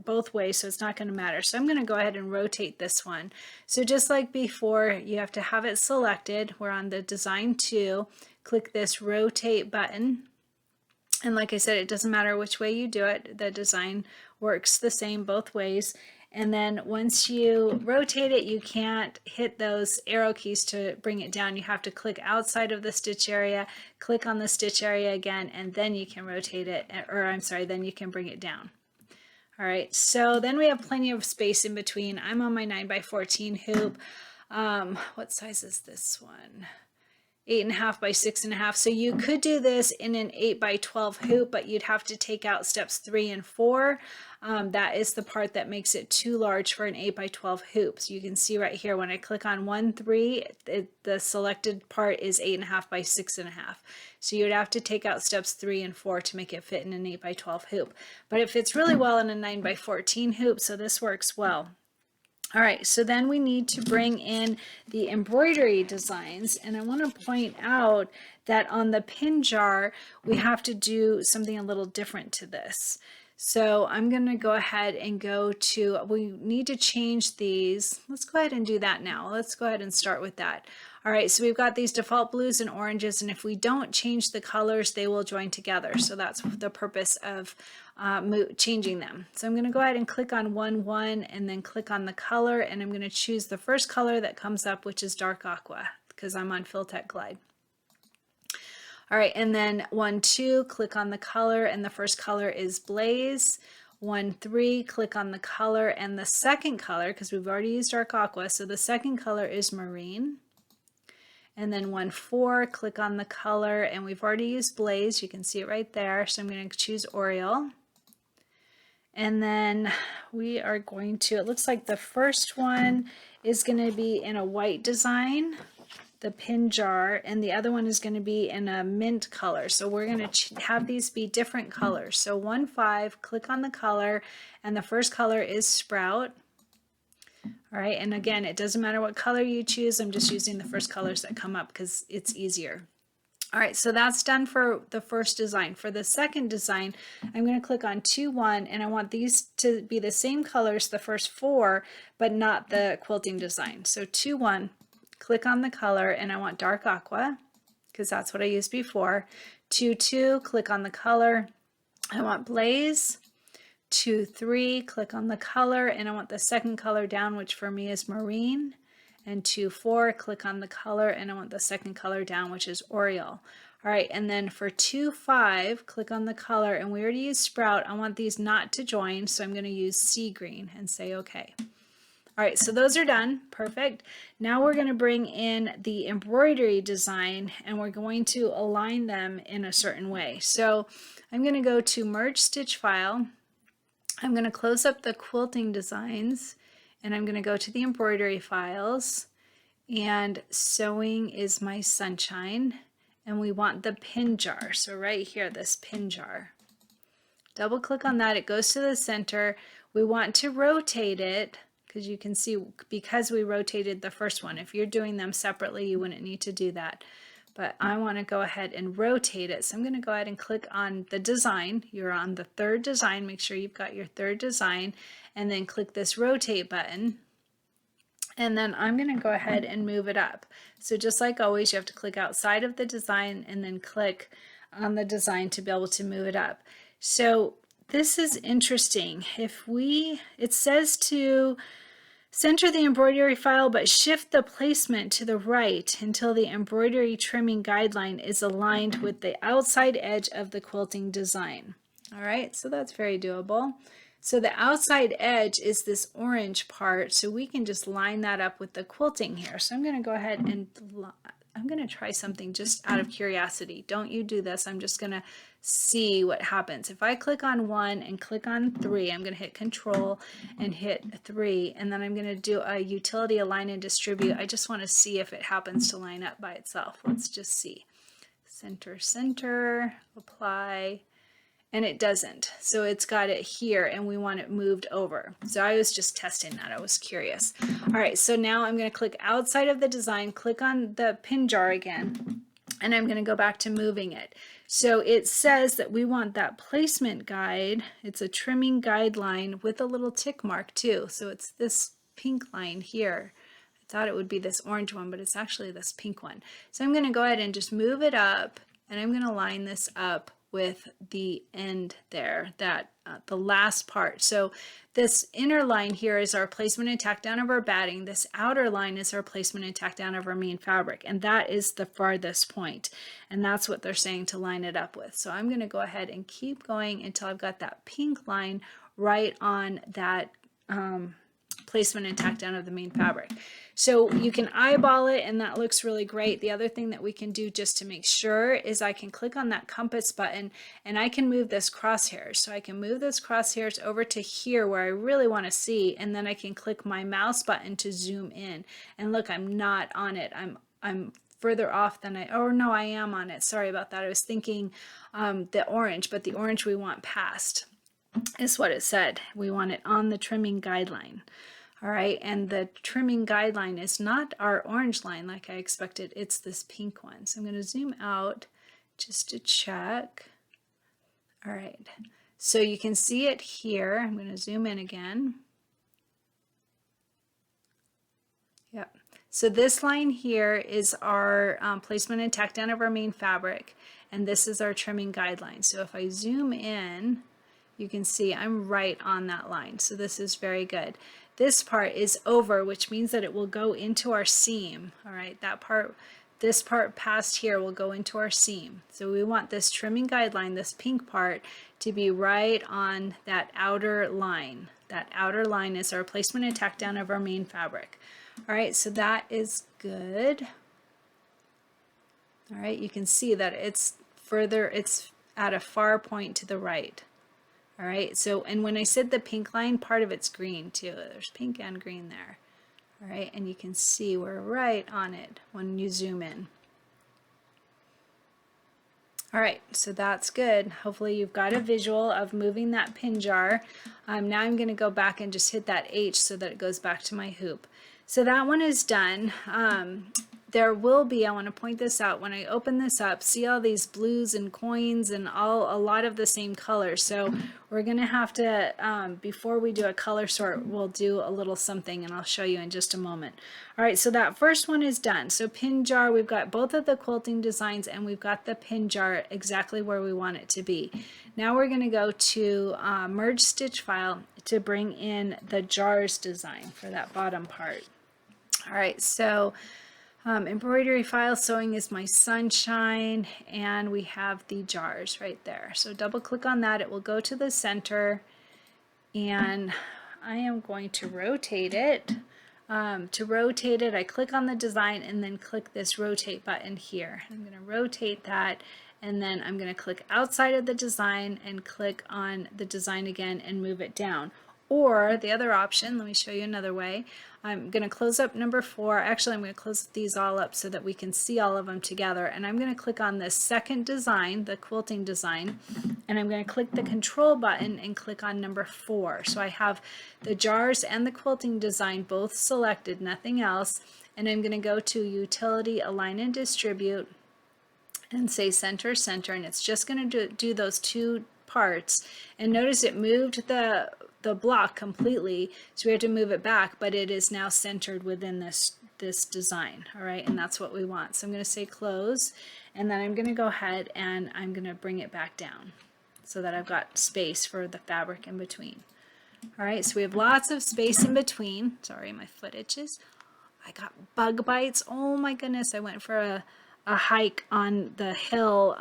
both ways, so it's not going to matter. So I'm going to go ahead and rotate this one. So just like before, you have to have it selected. We're on the Design 2, click this rotate button, and like I said, it doesn't matter which way you do it, the design works the same both ways. And then once you rotate it, you can't hit those arrow keys to bring it down. You have to click outside of the stitch area, click on the stitch area again, and then you can rotate it, or I'm sorry, then you can bring it down. All right, so then we have plenty of space in between. I'm on my 9 by 14 hoop. What size is this one? 8.5 by 6.5. So you could do this in an 8 by 12 hoop, but you'd have to take out steps 3 and 4. That is the part that makes it too large for an 8 by 12 hoop. So you can see right here when I click on 1, 3, the selected part is 8.5 by 6.5. So you'd have to take out steps 3 and 4 to make it fit in an 8 by 12 hoop. But it fits really well in a 9 by 14 hoop, so this works well. All right, so then we need to bring in the embroidery designs, and I want to point out that on the pin jar, we have to do something a little different to this. So I'm going to go ahead and we need to change these. Let's go ahead and do that now. Let's go ahead and start with that. All right, so we've got these default blues and oranges, and if we don't change the colors, they will join together. So that's the purpose of changing them. So I'm going to go ahead and click on 1, 1, and then click on the color, and I'm going to choose the first color that comes up, which is dark aqua, because I'm on Filtech Glide. All right, and then 1, 2, click on the color, and the first color is Blaze. 1, 3, click on the color, and the second color, because we've already used dark aqua, so the second color is Marine. And then 1, 4, click on the color, and we've already used Blaze. You can see it right there. So I'm going to choose Oriole. And then we are going to, it looks like the first one is going to be in a white design, the pin jar, and the other one is going to be in a mint color. So we're going to have these be different colors. So 1, 5, click on the color, and the first color is Sprout. All right, and again, it doesn't matter what color you choose. I'm just using the first colors that come up because it's easier. All right, so that's done for the first design. For the second design, I'm going to click on 2, 1, and I want these to be the same colors, the first 4, but not the quilting design. So 2, 1, click on the color, and I want dark aqua because that's what I used before. 2, 2, click on the color. I want Blaze. 2, 3, click on the color, and I want the second color down, which for me is Marine. And 2, 4, click on the color, and I want the second color down, which is Oriole. All right, and then for 2, 5, click on the color, and we already used Sprout. I want these not to join, so I'm going to use Sea Green and say OK. All right, so those are done. Perfect. Now we're going to bring in the embroidery design, and we're going to align them in a certain way. So I'm going to go to Merge Stitch File. I'm going to close up the quilting designs, and I'm going to go to the embroidery files, and sewing is my sunshine, and we want the pin jar. So right here, this pin jar. Double click on that, it goes to the center. We want to rotate it because you can see, because we rotated the first one. If you're doing them separately, you wouldn't need to do that. But I want to go ahead and rotate it. So I'm going to go ahead and click on the design. You're on the third design. Make sure you've got your third design, and then click this rotate button. And then I'm going to go ahead and move it up. So just like always, you have to click outside of the design and then click on the design to be able to move it up. So this is interesting. It says to center the embroidery file, but shift the placement to the right until the embroidery trimming guideline is aligned with the outside edge of the quilting design. All right, so that's very doable. So the outside edge is this orange part, so we can just line that up with the quilting here. So I'm going to go ahead and I'm going to try something just out of curiosity. Don't you do this. I'm just going to see what happens. If I click on 1 and click on 3, I'm going to hit Control and hit 3, and then I'm going to do a utility align and distribute. I just want to see if it happens to line up by itself. Let's just see. Center, center, apply, and it doesn't. So it's got it here, and we want it moved over. So I was just testing that. I was curious. All right, so now I'm going to click outside of the design, click on the pin jar again, and I'm going to go back to moving it. So it says that we want that placement guide. It's a trimming guideline with a little tick mark too. So it's this pink line here. I thought it would be this orange one, but it's actually this pink one. So I'm going to go ahead and just move it up, and I'm going to line this up with the end there, the last part. So this inner line here is our placement and tack down of our batting. This outer line is our placement and tack down of our main fabric, and that is the farthest point, and that's what they're saying to line it up with. So I'm going to go ahead and keep going until I've got that pink line right on that placement and tack down of the main fabric. So you can eyeball it, and that looks really great. The other thing that we can do just to make sure is I can click on that compass button, and I can move this crosshairs. So I can move this crosshairs over to here where I really want to see, and then I can click my mouse button to zoom in. And look, I'm not on it. I'm further off than I am on it. Sorry about that. I was thinking the orange, but the orange we want past is what it said. We want it on the trimming guideline. All right, and the trimming guideline is not our orange line like I expected. It's this pink one. So I'm going to zoom out just to check. All right, so you can see it here. I'm going to zoom in again. Yep. So this line here is our placement and tack down of our main fabric, and this is our trimming guideline. So if I zoom in, you can see I'm right on that line. So this is very good. This part is over, which means that it will go into our seam. All right, this part past here will go into our seam. So we want this trimming guideline, this pink part, to be right on that outer line. That outer line is our placement and tack down of our main fabric. All right, so that is good. All right, you can see that it's at a far point to the right. All right, so, and when I said the pink line, part of it's green too. There's pink and green there. All right, and you can see we're right on it when you zoom in. All right, so that's good. Hopefully you've got a visual of moving that pin jar. Now I'm going to go back and just hit that H so that it goes back to my hoop. So that one is done. There will be, I want to point this out, when I open this up, see all these blues and coins and a lot of the same color. So we're going to have to, before we do a color sort, we'll do a little something, and I'll show you in just a moment. All right, so that first one is done. So pin jar, we've got both of the quilting designs, and we've got the pin jar exactly where we want it to be. Now we're going to go to merge stitch file to bring in the jars design for that bottom part. All right, so embroidery file, sewing is my sunshine, and we have the jars right there. So double click on that, it will go to the center, and I am going to rotate it. To rotate it, I click on the design and then click this rotate button here. I'm going to rotate that, and then I'm going to click outside of the design and click on the design again and move it down. Or the other option, let me show you another way. I'm going to close up number 4. Actually, I'm going to close these all up so that we can see all of them together. And I'm going to click on this second design, the quilting design, and I'm going to click the control button and click on number 4. So I have the jars and the quilting design both selected, nothing else. And I'm going to go to Utility, Align and Distribute, and say Center, Center, and it's just going to do those two parts. And notice it moved the block completely, so we have to move it back, but it is now centered within this design. All right, and that's what we want. So I'm going to say close, and then I'm going to go ahead and I'm going to bring it back down so that I've got space for the fabric in between. All right, so we have lots of space in between. Sorry, my foot itches. I got bug bites. Oh my goodness, I went for a hike on the hill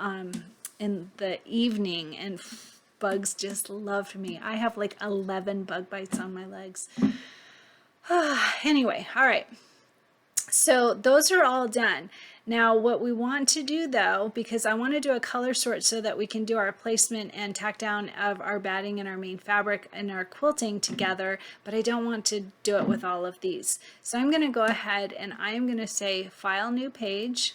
in the evening, and bugs just loved me. I have like 11 bug bites on my legs. Anyway, all right. So those are all done. Now what we want to do though, because I want to do a color sort so that we can do our placement and tack down of our batting and our main fabric and our quilting together, but I don't want to do it with all of these. So I'm going to go ahead and I am going to say File, New Page,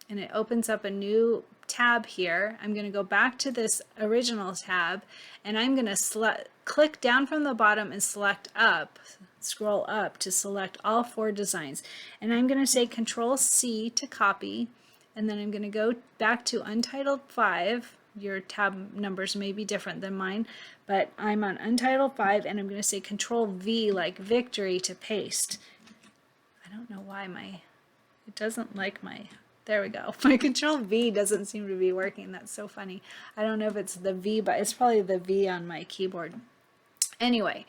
and it opens up a new tab here. I'm going to go back to this original tab, and I'm going to click down from the bottom and select up, scroll up to select all 4 designs, and I'm going to say Control C to copy, and then I'm going to go back to Untitled 5. Your tab numbers may be different than mine, but I'm on Untitled 5, and I'm going to say Control V like victory to paste. I don't know why it doesn't like my. There we go. My Control V doesn't seem to be working. That's so funny. I don't know if it's the V, but it's probably the V on my keyboard. Anyway,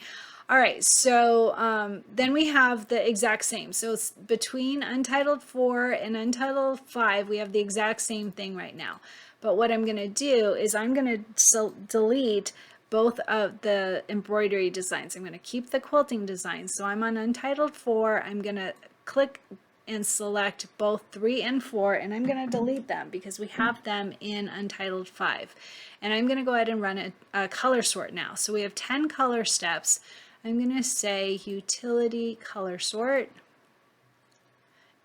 all right, so then we have the exact same. So it's between Untitled 4 and Untitled 5, we have the exact same thing right now. But what I'm going to do is I'm going to delete both of the embroidery designs. I'm going to keep the quilting design. So I'm on Untitled 4. I'm going to click and select both 3 and 4, and I'm going to delete them because we have them in Untitled 5. And I'm going to go ahead and run a color sort now. So we have 10 color steps. I'm going to say utility color sort.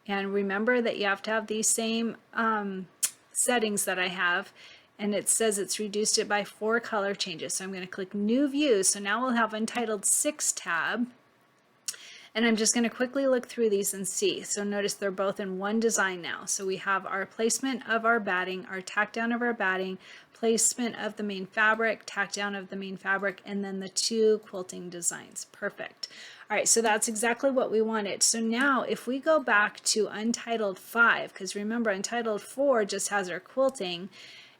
And remember that you have to have these same settings that I have. And it says it's reduced it by 4 color changes. So I'm going to click New View. So now we'll have Untitled 6 tab. And I'm just going to quickly look through these and see. So notice they're both in one design now. So we have our placement of our batting, our tack down of our batting, placement of the main fabric, tack down of the main fabric, and then the 2 quilting designs. Perfect. All right, so that's exactly what we wanted. So now if we go back to Untitled 5, because remember Untitled 4 just has our quilting,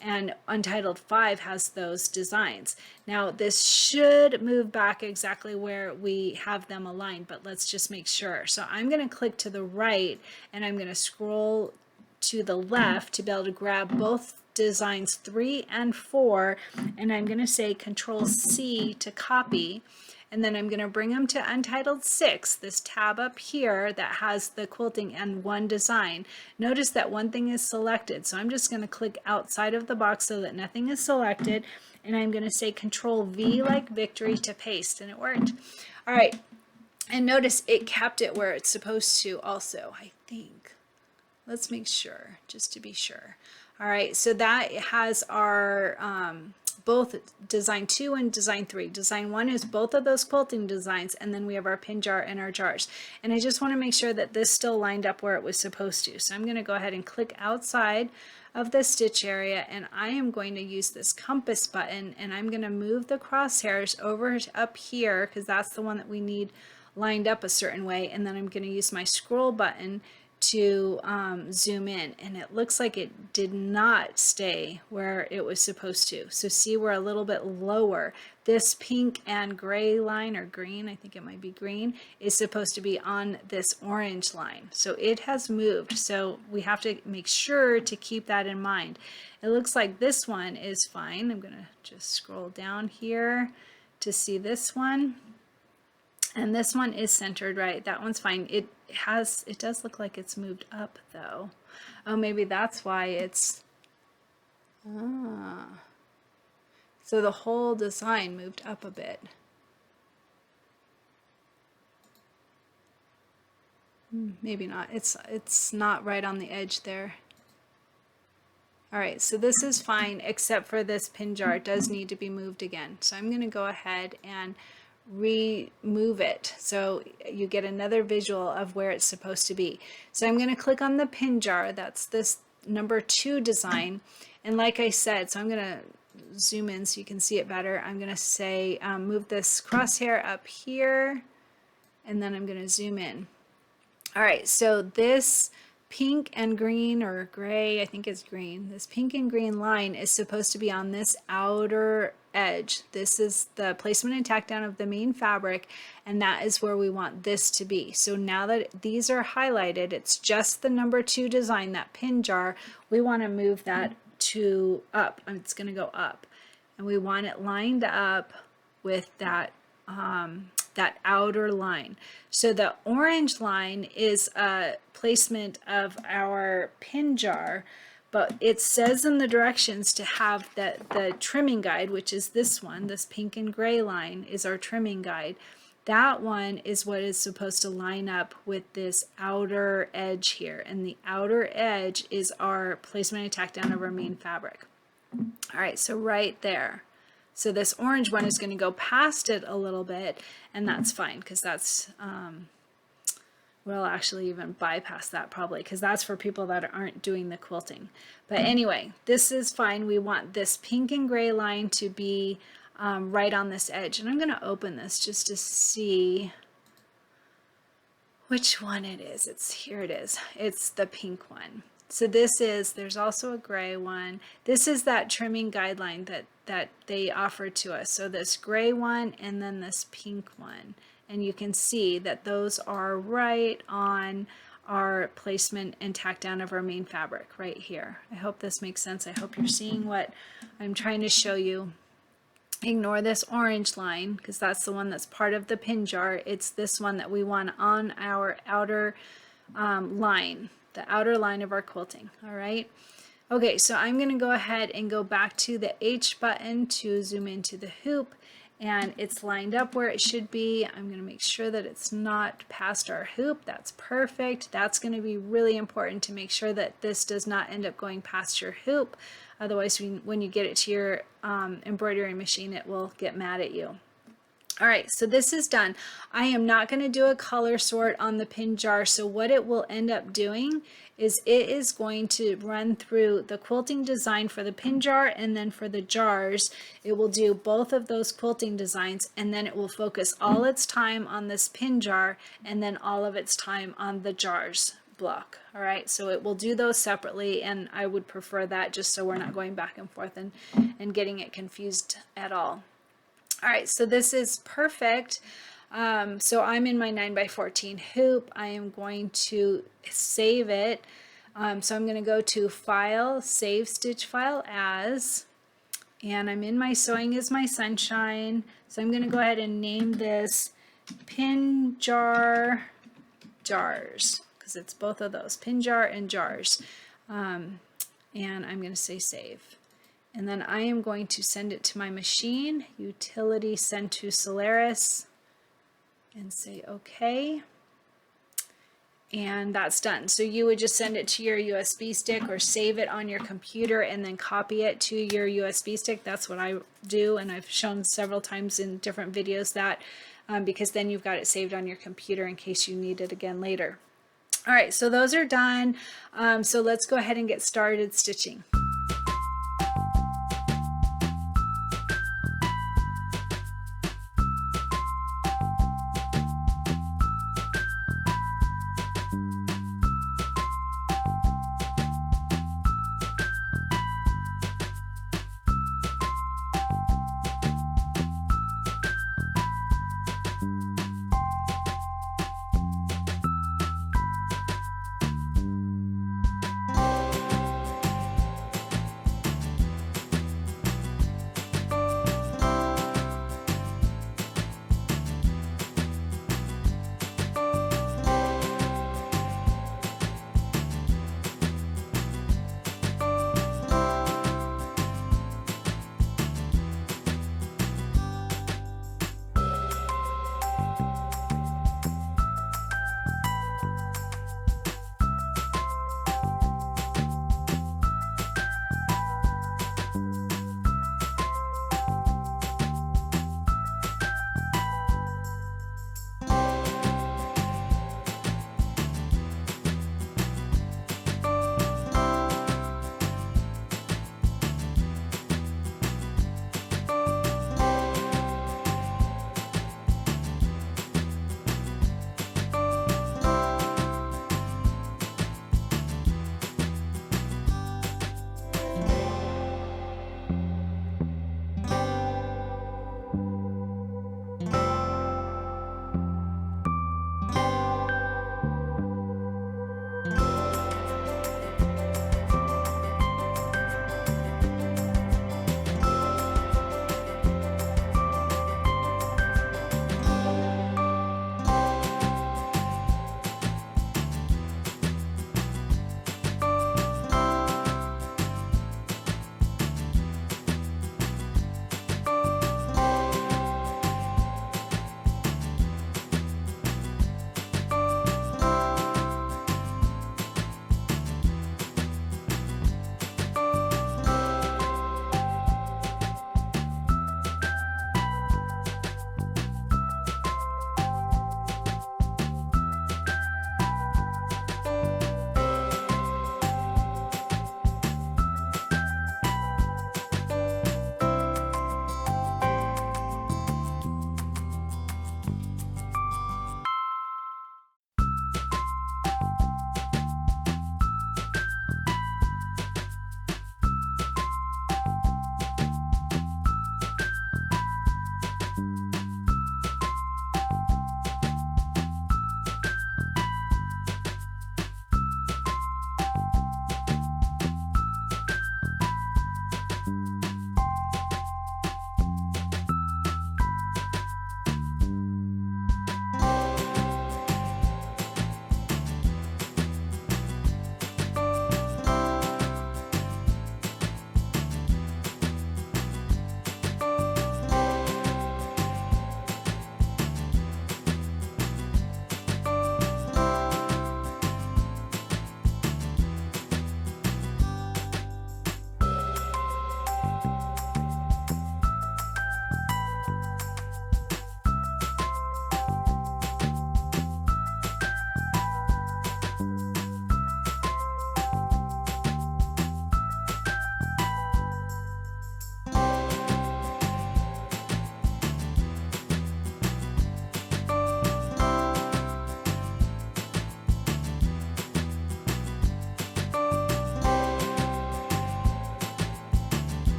and Untitled 5 has those designs. Now this should move back exactly where we have them aligned, but let's just make sure. So I'm going to click to the right and I'm going to scroll to the left to be able to grab both designs 3 and 4, and I'm going to say Control C to copy. And then I'm going to bring them to Untitled 6, this tab up here that has the quilting and one design. Notice that one thing is selected, so I'm just going to click outside of the box so that nothing is selected, and I'm going to say Control V like victory to paste, and it worked. All right, and notice it kept it where it's supposed to also, I think. Let's make sure, just to be sure. All right, so that has our both design 2 and design 3. Design 1 is both of those quilting designs, and then we have our pin jar and our jars. And I just want to make sure that this still lined up where it was supposed to. So I'm going to go ahead and click outside of the stitch area, and I am going to use this compass button, and I'm going to move the crosshairs over to up here because that's the one that we need lined up a certain way, and then I'm going to use my scroll button to zoom in, and it looks like it did not stay where it was supposed to. So see, we're a little bit lower. This pink and gray line, or green, I think it might be green, is supposed to be on this orange line. So it has moved. So we have to make sure to keep that in mind. It looks like this one is fine. I'm going to just scroll down here to see this one. And this one is centered right. That one's fine. It does look like it's moved up though. Oh, maybe that's why it's, so the whole design moved up a bit. Maybe not. It's not right on the edge there. All right, so this is fine except for this pin jar. It does need to be moved again. So I'm going to go ahead and remove it so you get another visual of where it's supposed to be. So I'm going to click on the pin jar. That's this number 2 design, and like I said, so I'm going to zoom in so you can see it better. I'm going to say move this crosshair up here, and then I'm going to zoom in. All right, so this pink and green, or gray, I think it's green, this pink and green line is supposed to be on this outer edge. This is the placement and tack down of the main fabric, and that is where we want this to be. So now that these are highlighted, it's just the number 2 design, that pin jar. We want to move that to up. It's going to go up, and we want it lined up with that that outer line. So the orange line is a placement of our pin jar, but it says in the directions to have the trimming guide, which is this one, this pink and gray line is our trimming guide. That one is what is supposed to line up with this outer edge here, and the outer edge is our placement and tack down of our main fabric. All right, so right there. So this orange one is going to go past it a little bit, and that's fine because that's, we'll actually even bypass that probably because that's for people that aren't doing the quilting. But anyway, this is fine. We want this pink and gray line to be right on this edge. And I'm going to open this just to see which one it is. Here it is. It's the pink one. So this is, there's also a gray one. This is that trimming guideline that they offered to us. So this gray one and then this pink one. And you can see that those are right on our placement and tack down of our main fabric right here. I hope this makes sense. I hope you're seeing what I'm trying to show you. ignore this orange line because that's the one that's part of the pin jar. It's this one that we want on our outer line, the outer line of our quilting. All right. Okay, so I'm going to go ahead and go back to the H button to zoom into the hoop, and it's lined up where it should be. I'm going to make sure that it's not past our hoop. That's perfect. That's going to be really important to make sure that this does not end up going past your hoop. Otherwise, when you get it to your embroidery machine, it will get mad at you. All right, so this is done. I am not going to do a color sort on the pin jar, so what it will end up doing is it is going to run through the quilting design for the pin jar, and then for the jars, it will do both of those quilting designs, and then it will focus all its time on this pin jar and then all of its time on the jars block. All right, so it will do those separately, and I would prefer that just so we're not going back and forth and getting it confused at all. All right, so this is perfect. So I'm in my 9x14 hoop. I am going to save it. So I'm going to go to File, Save Stitch File As, and I'm in my Sewing is My Sunshine. So I'm going to go ahead and name this Pin Jar Jars, because it's both of those, pin jar and jars. And I'm going to say save. And then I am going to send it to my machine, Utility Send to Solaris, and say OK. And that's done. So you would just send it to your USB stick or save it on your computer and then copy it to your USB stick. That's what I do, and I've shown several times in different videos that because then you've got it saved on your computer in case you need it again later. All right, so those are done. So let's go ahead and get started stitching.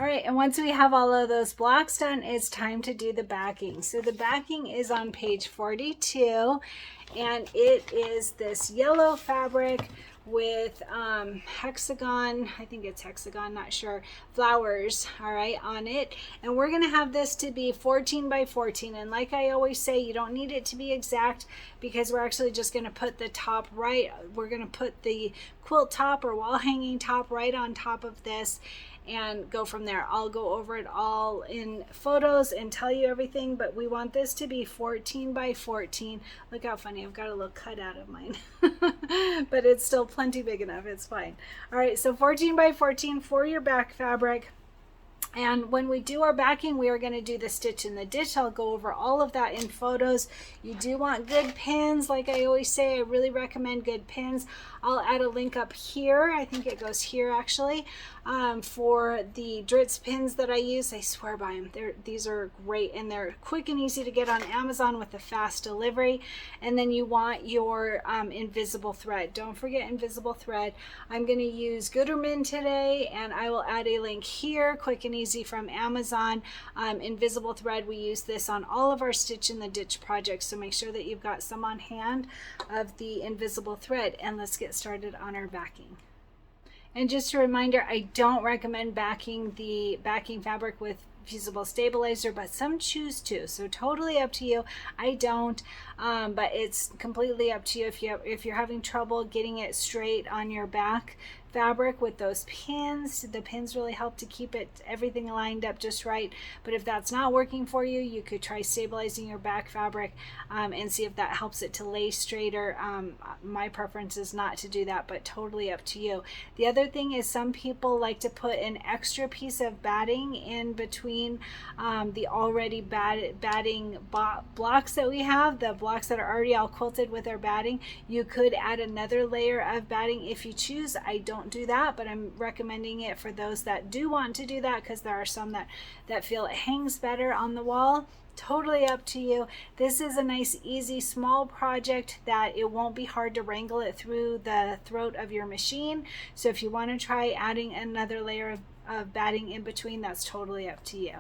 right, and once we have all of those blocks done, it's time to do the backing. So the backing is on page 42, and it is this yellow fabric with hexagon, I think it's hexagon, not sure, flowers, all right, on it. And we're gonna have this to be 14 by 14. And like I always say, you don't need it to be exact, because we're actually just gonna put the top right, we're gonna put the quilt top or wall hanging top right on top of this and go from there. I'll go over it all in photos and tell you everything, but we want this to be 14 by 14. Look how funny, I've got a little cut out of mine, but it's still plenty big enough, it's fine. All right, so 14 by 14 for your back fabric. And when we do our backing, we are going to do the stitch in the ditch. I'll go over all of that in photos. You do want good pins. Like I always say, I really recommend good pins. I'll add a link up here. I think it goes here actually, for the Dritz pins that I use. I swear by them. These are great, and they're quick and easy to get on Amazon with a fast delivery. And then you want your invisible thread. Don't forget invisible thread. I'm going to use Gooderman today, and I will add a link here, quick and easy from Amazon. Invisible thread, we use this on all of our Stitch in the Ditch projects, so make sure that you've got some on hand of the invisible thread. And let's get started on our backing. And just a reminder, I don't recommend backing the backing fabric with Fusible stabilizer, but some choose to, so totally up to you. I don't, but it's completely up to you. If you're having trouble getting it straight on your back fabric with those pins, the pins really help to keep everything lined up just right. But if that's not working for you, you could try stabilizing your back fabric and see if that helps it to lay straighter. My preference is not to do that, but totally up to you. The other thing is, some people like to put an extra piece of batting in between the already batting blocks that we have, the blocks that are already all quilted with our batting. You could add another layer of batting if you choose. I don't do that, but I'm recommending it for those that do want to do that, because there are some that feel it hangs better on the wall. Totally up to you. This is a nice, easy, small project that it won't be hard to wrangle it through the throat of your machine. So if you want to try adding another layer of batting in between, that's totally up to you.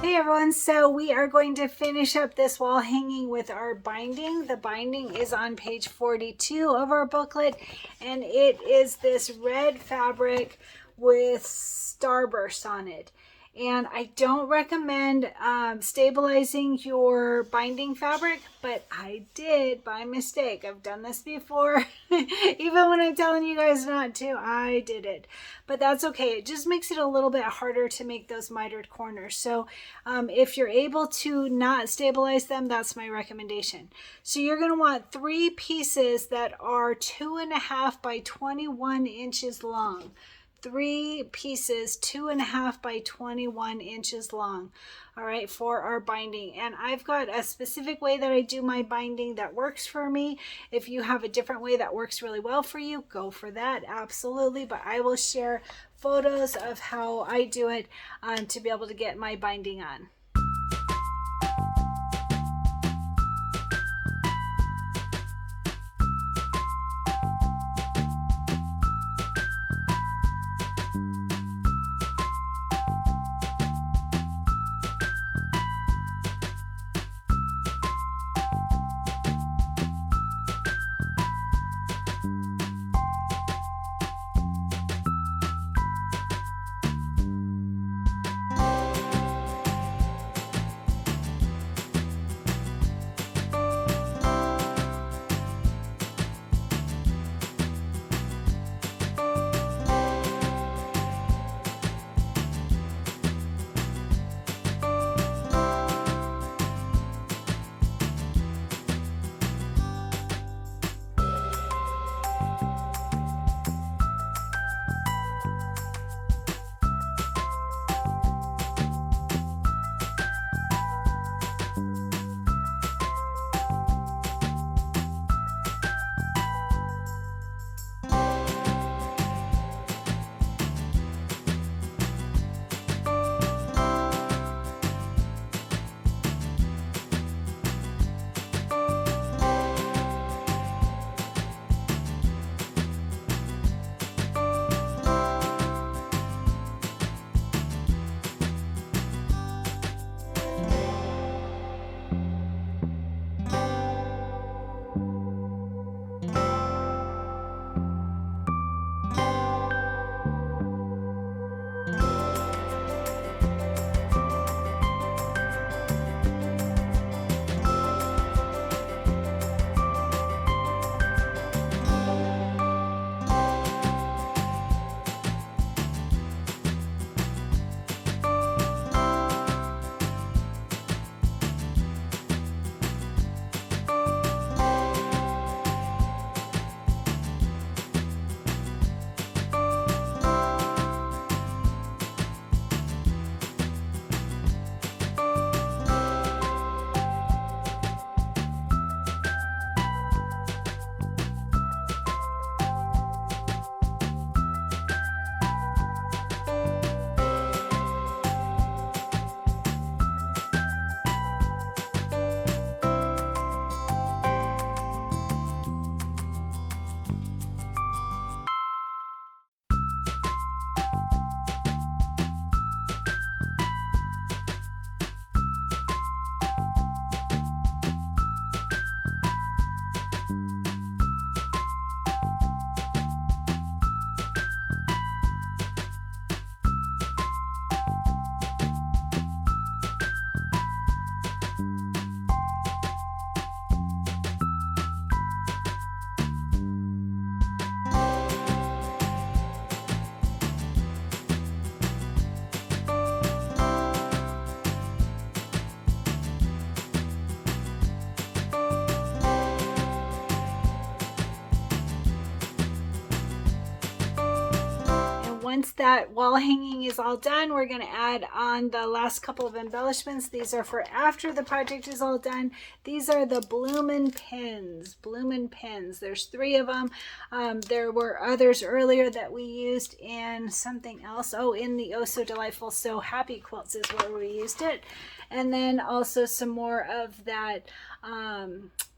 Hey everyone, so we are going to finish up this wall hanging with our binding. The binding is on page 42 of our booklet, and it is this red fabric with starburst on it. And I don't recommend stabilizing your binding fabric, but I did by mistake. I've done this before. Even when I'm telling you guys not to, I did it. But that's okay. It just makes it a little bit harder to make those mitered corners. So if you're able to not stabilize them, that's my recommendation. So you're going to want 3 pieces that are 2.5 by 21 inches long. 3 pieces 2.5 by 21 inches long, all right, for our binding. And I've got a specific way that I do my binding that works for me. If you have a different way that works really well for you, go for that, absolutely. But I will share photos of how I do it to be able to get my binding on. once that wall hanging is all done, we're going to add on the last couple of embellishments. These are for after the project is all done. These are the bloomin' pins. Bloomin' pins. There's 3 of them. There were others earlier that we used in something else. Oh, in the Oh So Delightful So Happy quilts is where we used it. And then also some more of that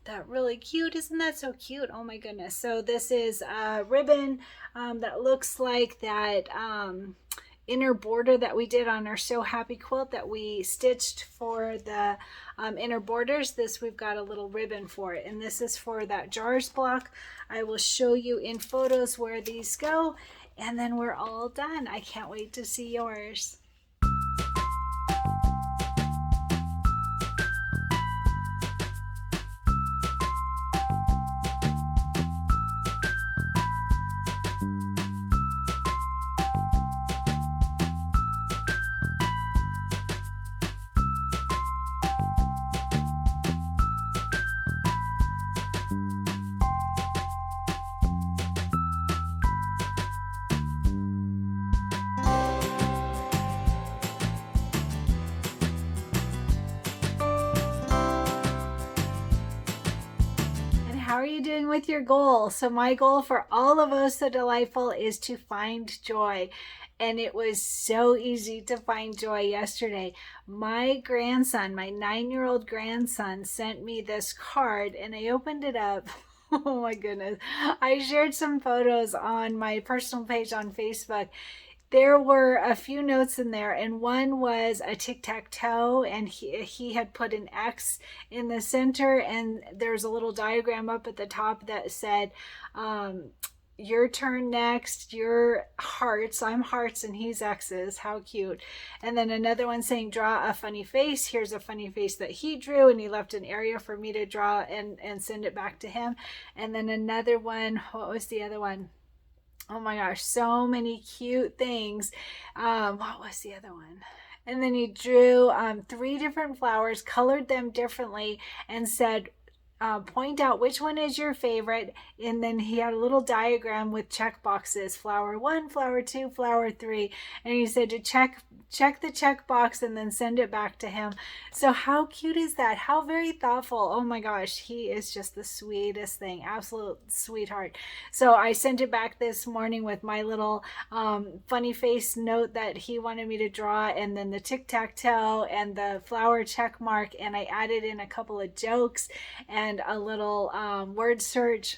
that really cute, isn't that so cute? Oh my goodness. So this is a ribbon that looks like that inner border that we did on our So Happy quilt that we stitched for the inner borders. This, we've got a little ribbon for it, and this is for that jars block. I will show you in photos where these go, and then we're all done. I can't wait to see yours. How are you doing with your goal? So my goal for all of us so delightful is to find joy. And it was so easy to find joy yesterday. My grandson, my 9-year-old grandson, sent me this card, and I opened it up. Oh my goodness. I shared some photos on my personal page on Facebook. There were a few notes in there, and one was a tic-tac-toe, and he had put an X in the center, and there's a little diagram up at the top that said, your turn next, your hearts. I'm hearts and he's X's. How cute. And then another one saying, draw a funny face. Here's a funny face that he drew, and he left an area for me to draw and send it back to him. And then another one, what was the other one? Oh my gosh, so many cute things. What was the other one? And then he drew 3 different flowers, colored them differently, and said, point out which one is your favorite. And then he had a little diagram with check boxes, flower 1, flower 2, flower 3. And he said to check the check box and then send it back to him. So how cute is that? How very thoughtful. Oh my gosh, he is just the sweetest thing. Absolute sweetheart. So I sent it back this morning with my little funny face note that he wanted me to draw, and then the tic-tac-toe and the flower check mark, and I added in a couple of jokes and a little word search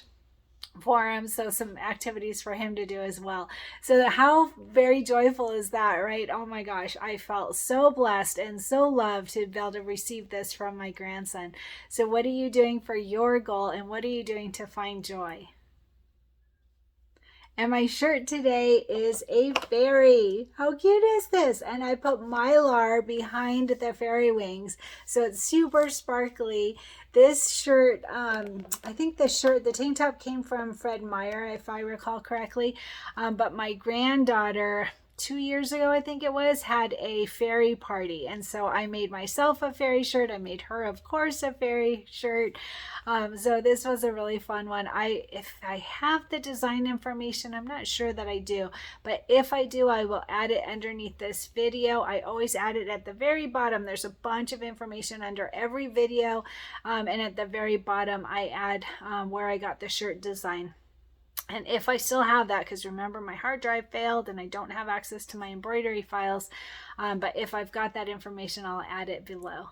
for him, so some activities for him to do as well. So how very joyful is that, right? Oh my gosh, I felt so blessed and so loved to be able to receive this from my grandson. So what are you doing for your goal, and what are you doing to find joy? And my shirt today is a fairy. How cute is this? And I put Mylar behind the fairy wings, so it's super sparkly. This shirt, I think the tank top came from Fred Meyer, if I recall correctly. But my granddaughter, 2 years ago, I think it was, had a fairy party, and so I made myself a fairy shirt. I made her, of course, a fairy shirt. So this was a really fun one. If I have the design information, I'm not sure that I do, but if I do, I will add it underneath this video. I always add it at the very bottom. There's a bunch of information under every video, and at the very bottom I add where I got the shirt design. And if I still have that, because remember my hard drive failed and I don't have access to my embroidery files, but if I've got that information, I'll add it below.